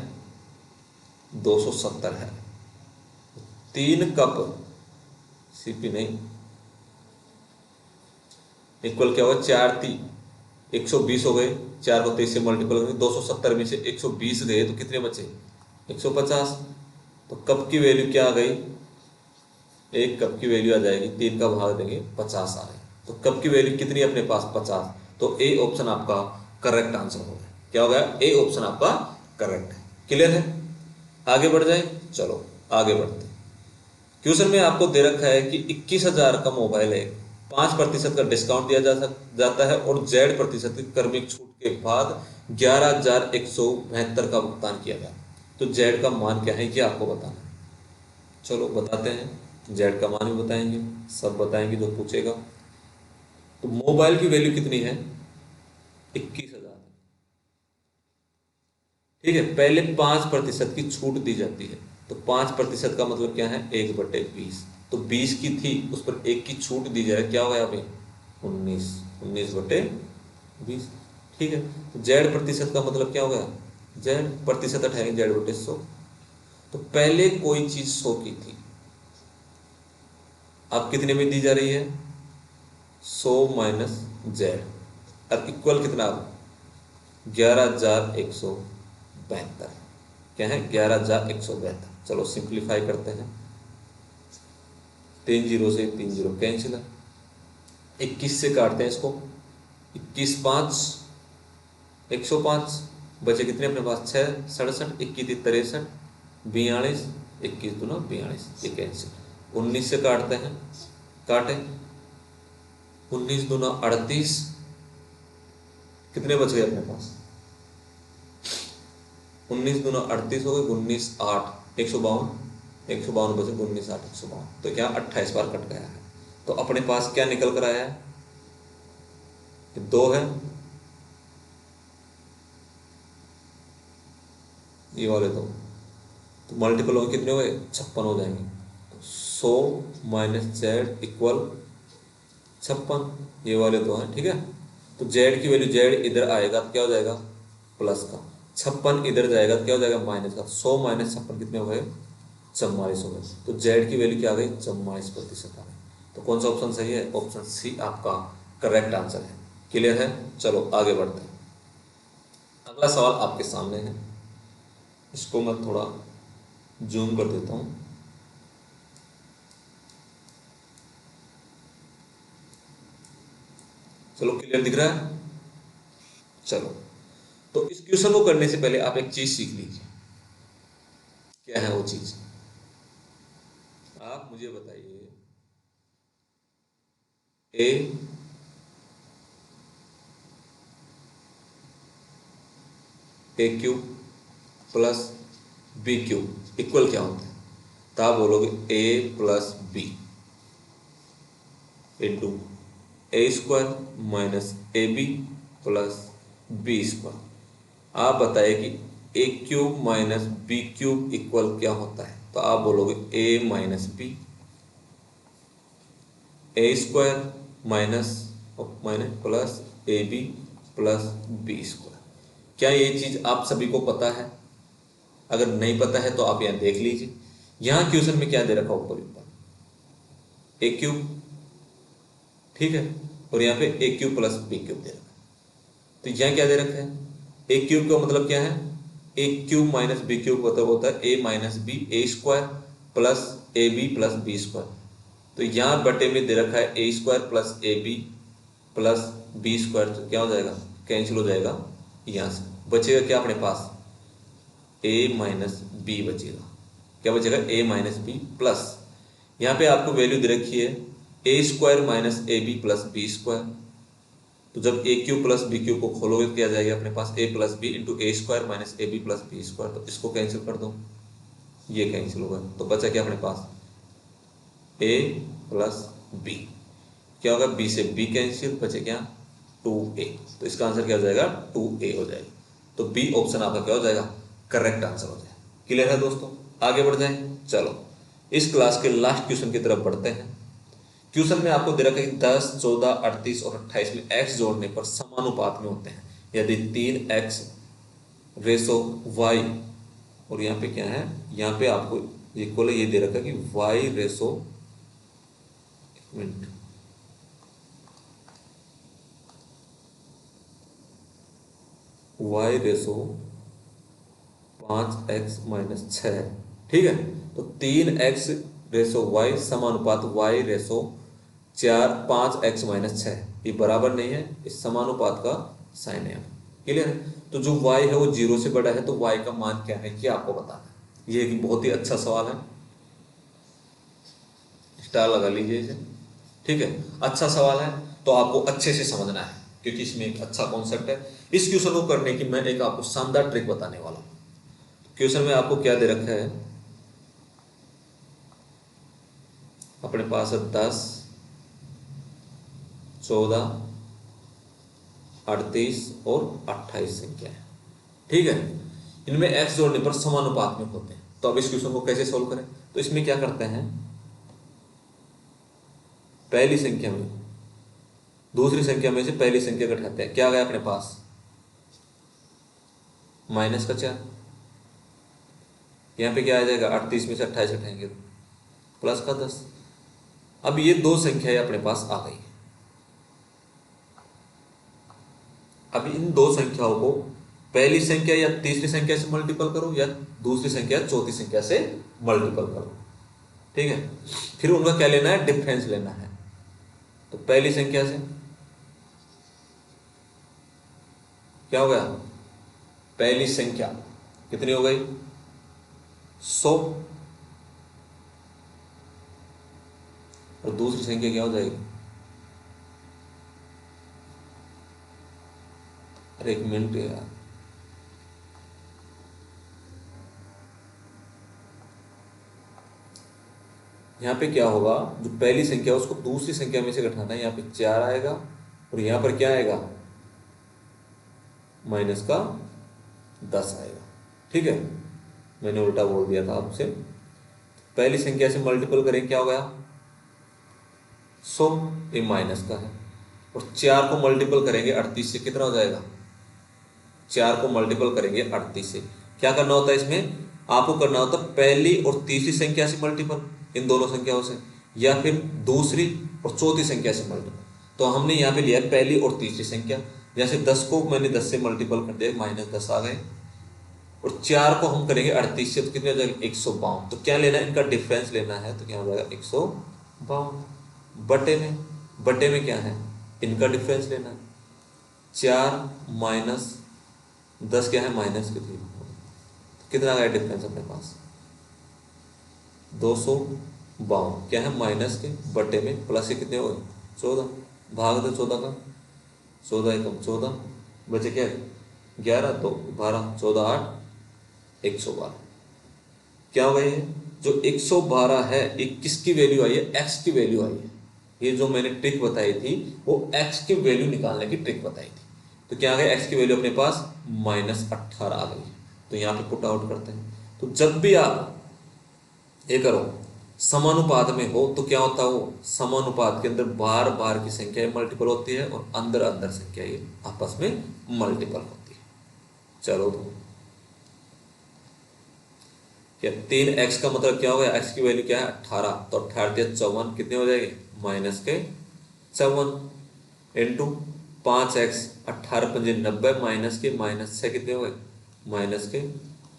270 है। 3 कप सीपी नहीं इक्वल क्या होगा? 4 3 120 हो गए। 4 को 23 से मल्टीपल करेंगे, 270 में से 120 गए तो कितने बचे? 150। तो कप की वैल्यू क्या आ गई? एक कप की वैल्यू आ जाएगी, 3 का भाग देंगे 50 आ गई। तो कप की वैल्यू कितनी है अपने पास? 50। तो ए ऑप्शन आपका करेक्ट आंसर हो गया। क्या हो गया? ए ऑप्शन आपका करेक्ट है। क्लियर है? आगे बढ़ जाए, चलो आगे बढ़ते हैं। क्वेश्चन में आपको दे रखा है कि 21,000 का मोबाइल है, 5% का डिस्काउंट दिया जाता है और Z% की क्रमिक छूट के बाद 11,172 का भुगतान किया गया। तो Z का मान क्या है ये आपको बताना है। चलो बताते हैं, Z का मान भी बताएंगे, सब बताएंगे जो पूछेगा। तो मोबाइल की वैल्यू कितनी है? 21,000। ठीक है, पहले 5% की छूट दी जाती है। तो 5% का मतलब क्या है? 1/20। तो 20 की थी, उस पर 1 की छूट दी जा रही है, क्या हो गया अभी? 19। 19/20। ठीक है, तो Z% का मतलब क्या हो गया? Z% हटाएंगे Z/100। तो पहले कोई चीज 100 की थी, अब कितने में दी जा रही है? 100 माइनस Z, अब इक्वल कितना? 11,172। क्या है? 11,172। चलो सिंप्लीफाई करते हैं। 3 जीरो से 3 जीरो कैंसिल है, 21 से काटते हैं इसको, 21 5 105, बचे कितने अपने पास? 6 67, 21 63 42, 21 दूना 42, ये कैंसिल। 19 से काटते हैं, काटे, 19 दूना 38, कितने बच गए अपने पास? 19 दूना 38 हो गए, 19 8 152, 152 बचे, 19 8 152। तो क्या 28 बार कट गया है। तो अपने पास क्या निकल कर आया है? 2 है, ये वाले दो, तो मल्टीपल हो कितने हो गए? 56 हो जाएंगे। तो 100 माइनस Z इक्वल 56, ये वाले दो हैं। ठीक है, तो Z की वैल्यू, Z इधर आएगा तो क्या हो जाएगा? प्लस का, 56 इधर जाएगा तो क्या हो जाएगा? माइनस का। 100 माइनस 56 कितने हो गए? 44 हो गए। तो Z की वैल्यू क्या आ गई? 44% आ गई। तो कौन सा ऑप्शन सही है? ऑप्शन सी आपका करेक्ट आंसर है। क्लियर है? चलो आगे बढ़ते हैं। अगला सवाल आपके सामने है, इसको मैं थोड़ा जूम कर देता हूं। चलो क्लियर दिख रहा है? चलो, तो इस क्वेश्चन को करने से पहले आप एक चीज सीख लीजिए। क्या है वो चीज? आप मुझे बताइए। A cube plus B cube equal क्या होता है? तो आप बोलोगे A plus B into A square minus A B plus B square. आप बताइए कि A cube minus B cube equal क्या होता है? तो आप बोलोगे A minus B, A square minus minus plus A B plus B square. क्या ये चीज आप सभी को पता है? अगर नहीं पता है तो आप यहां देख लीजिए। यहां क्वेश्चन में क्या दे रखा ऊपर ऊपर? ए क्यूब, ठीक है, और यहाँ पे ए क्यूब प्लस बी क्यूब दे रखा है। तो यहाँ क्या दे रखा है? ए क्यूब का मतलब क्या है? A cube minus B cube मतलब होता है A minus B, A square plus A B plus B square. तो यहाँ बटे में दे रखा है A square plus A B plus B square. तो क्या हो जाएगा? कैंसिल हो जाएगा। यहाँ से बचेगा क्या अपने पास? ए माइनस बी बचेगा। क्या बचेगा? ए माइनस बी प्लस, यहाँ पे आपको वैल्यू दे रखी है A square minus A B plus B square. तो जब A cube plus B cube को खोलोगे तो क्या जाएगा अपने पास? A plus B into A square minus A B plus B square. तो इसको कैंसिल कर दो, ये कैंसिल होगा। तो बचा क्या अपने पास? A plus B. क्या होगा? बी से बी कैंसिल, बचे क्या? 2a। तो इसका आंसर क्या हो जाएगा? 2a हो जाएगा। तो बी ऑप्शन आपका क्या हो जाएगा? करेक्ट आंसर हो जाएगा। क्लियर है दोस्तों? आगे बढ़ जाएं। चलो इस क्लास के लास्ट क्वेश्चन की तरफ बढ़ते हैं। क्वेश्चन में आपको दे रखा है कि 10, 14, 38 और 28 में x जोड़ने पर समानुपात में होते हैं। यदि 3x रेसो y, और यहाँ पे क्या है? यहाँ पे आपको इक्वल ये दे रखा है कि y रेसो, एक minute, y ratio 5x minus 6। ठीक है, तो 3x रेसो y समानुपात y रेसो 5x माइनस 6, ये बराबर नहीं है, इस समानुपात का साइन है। क्लियर है? तो जो y है वो 0 से बड़ा है, तो y का मान क्या है ये आपको बताना है। ये एक बहुत ही अच्छा सवाल है, स्टार लगा लीजिए इसे। ठीक है, अच्छा सवाल है तो आपको अच्छे से समझना है, क्योंकि इसमें एक अच्छा कॉन्सेप्ट है। इस क्वेश्चन को करने की मैं एक आपको शानदार ट्रिक बताने वाला हूं। क्वेश्चन में आपको क्या दे रखा है, अपने पास है 10, 14, 38 और 28 संख्या है। ठीक है, इनमें x जोड़ने पर समानुपात में होते हैं। तो अब इस क्वेश्चन को कैसे सोल्व करें? तो इसमें क्या करते हैं, पहली संख्या में दूसरी संख्या में से पहली संख्या घटाते हैं। क्या आ गया अपने पास, माइनस का 4। यहां पे क्या आ जाएगा, 38 में से 28 घटाएंगे तो प्लस का 10। अब ये दो संख्याएं अपने पास आ गई। अब इन दो संख्याओं को पहली संख्या या तीसरी संख्या से मल्टीपल करो, या दूसरी संख्या चौथी संख्या से मल्टीपल करो। ठीक है, फिर उनका क्या लेना है, डिफरेंस लेना है। तो पहली संख्या से क्या हो गया, पहली संख्या कितनी हो गई, 100, और दूसरी संख्या क्या हो जाएगी, अरे एक मिनट यार, यहां पे क्या होगा, जो पहली संख्या उसको दूसरी संख्या में से घटाना है। यहां पे 4 आएगा और यहां पर क्या आएगा, माइनस का 10 आएगा। ठीक है, मैंने उल्टा बोल दिया था आपसे। पहली संख्या से मल्टीपल करें, क्या हो गया, 100, ये माइनस का है। और 4 को मल्टीपल करेंगे 38 से, कितना हो जाएगा, 4 को मल्टीपल करेंगे 38 से। क्या करना होता है इसमें, आपको करना होता है पहली और तीसरी संख्या से मल्टीपल, इन दोनों संख्याओं से, या फिर दूसरी और चौथी संख्या से मल्टीपल। तो हमने यहाँ पे लिया पहली और तीसरी संख्या। जैसे 10 को मैंने 10 से मल्टीपल कर दिया, -10 आ गए, और 4 को हम करेंगे 38 से, तो कितने हो जाएगा, 152। तो क्या लेना है, इनका डिफरेंस लेना है। तो क्या हो जाएगा, 152 बटे में क्या है, इनका डिफरेंस लेना है। 4 माइनस 10 क्या है, माइनस के 3। कितना आ गया डिफरेंस अपने पास, 252। क्या है, माइनस के बटे में प्लस के कितने हो गए, 14। भाग दो 14 का, 14 एकम 14, बचे क्या, 11, तो 12, 14, 8, 112। क्या होगा ये, जो 112 है, ये किसकी वैल्यू आई है, एक्स की वैल्यू आई है। ये जो मैंने ट्रिक बताई थी वो एक्स की वैल्यू निकालने की ट्रिक बताई थी। तो क्या आ गया, एक्स की वैल्यू अपने पास -18 आ गई। तो यहाँ पे पुट आउट करते हैं। तो जब भी आप ये करो समानुपात में हो, तो क्या होता है, वो समानुपात के अंदर बार बार की संख्या मल्टीपल होती है और अंदर अंदर संख्या ये आपस में मल्टीपल होती है। चलो तो क्या 3x का मतलब क्या होगा, x की वैल्यू क्या है, 18। तो 18 या 54 कितने हो जाएंगे, माइनस के 54 इंटू 5x, 18 पंजे 90, माइनस के -6 कितने हो गए, माइनस के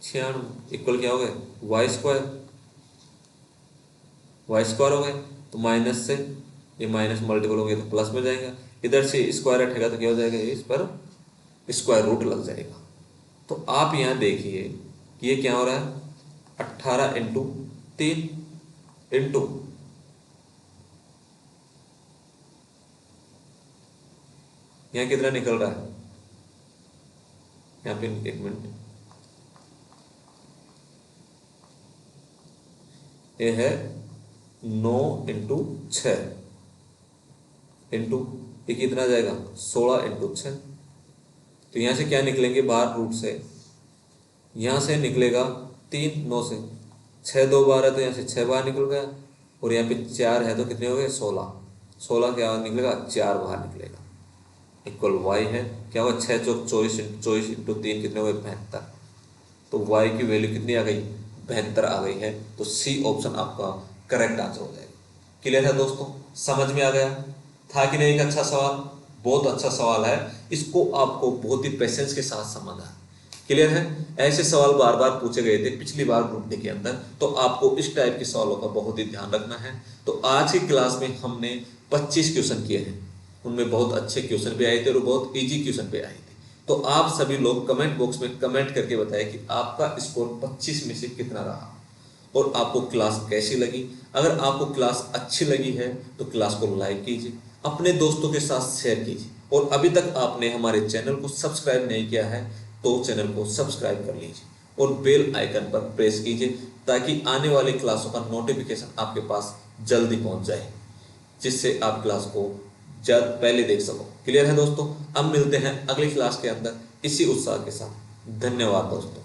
96, इक्वल क्या हो गए, वाई स्क्वायर हो गए। तो माइनस से ये माइनस मल्टीपल हो गया तो प्लस में जाएगा, इधर से स्क्वायर हटेगा तो क्या हो जाएगा, इस पर स्क्वायर रूट लग जाएगा। तो आप यहाँ देखिए कि ये क्या हो रहा है, 18 इंटू 3 इंटू यहाँ कितना निकल रहा है, यहाँ पे एक मिनट, ये है 9 इंटू 6 इंटू ये कितना जाएगा, 16 इंटू 6। तो यहाँ से क्या निकलेंगे बाहर रूट से, यहाँ से निकलेगा 3, 9 से 6, 2 12, तो यहाँ से 6 बाहर निकल गया, और यहाँ पे 4 है तो कितने हो गए, 16। 16 क्या निकलेगा, 4 बाहर निकलेगा, इक्वल वाई है। क्या होगा, 6 चौक 24, 24 इंटू 3 कितने हो गए, 72। तो वाई की वैल्यू कितनी आ गई, 72 आ गई है। तो सी ऑप्शन आपका करेक्ट आंसर हो जाएगा। क्लियर है दोस्तों, समझ में आ गया था कि नहीं? एक अच्छा सवाल, बहुत अच्छा सवाल है, इसको आपको बहुत ही पेशेंस के साथ समझना है। क्लियर है, ऐसे सवाल बार बार पूछे गए थे पिछली बार ग्रुप डी के अंदर, तो आपको इस टाइप के सवालों का बहुत ही ध्यान रखना है। तो आज की क्लास में हमने 25 क्वेश्चन किए हैं, उनमें बहुत अच्छे क्वेश्चन भी आए थे और बहुत इजी क्वेश्चन भी आए थे। तो आप सभी लोग कमेंट बॉक्स में कमेंट करके बताएं कि आपका स्कोर 25 में से कितना रहा और आपको क्लास कैसी लगी। अगर आपको क्लास अच्छी लगी है तो क्लास को लाइक कीजिए, अपने दोस्तों के साथ शेयर कीजिए, और अभी तक आपने हमारे चैनल को सब्सक्राइब नहीं किया है तो चैनल को सब्सक्राइब कर लीजिए और बेल आइकन पर प्रेस कीजिए ताकि आने वाली क्लासों का नोटिफिकेशन आपके पास जल्दी पहुंच जाए, जिससे आप क्लास को जल्द पहले देख सको। क्लियर है दोस्तों? अब मिलते हैं अगली क्लास के अंदर इसी उत्साह के साथ। धन्यवाद दोस्तों।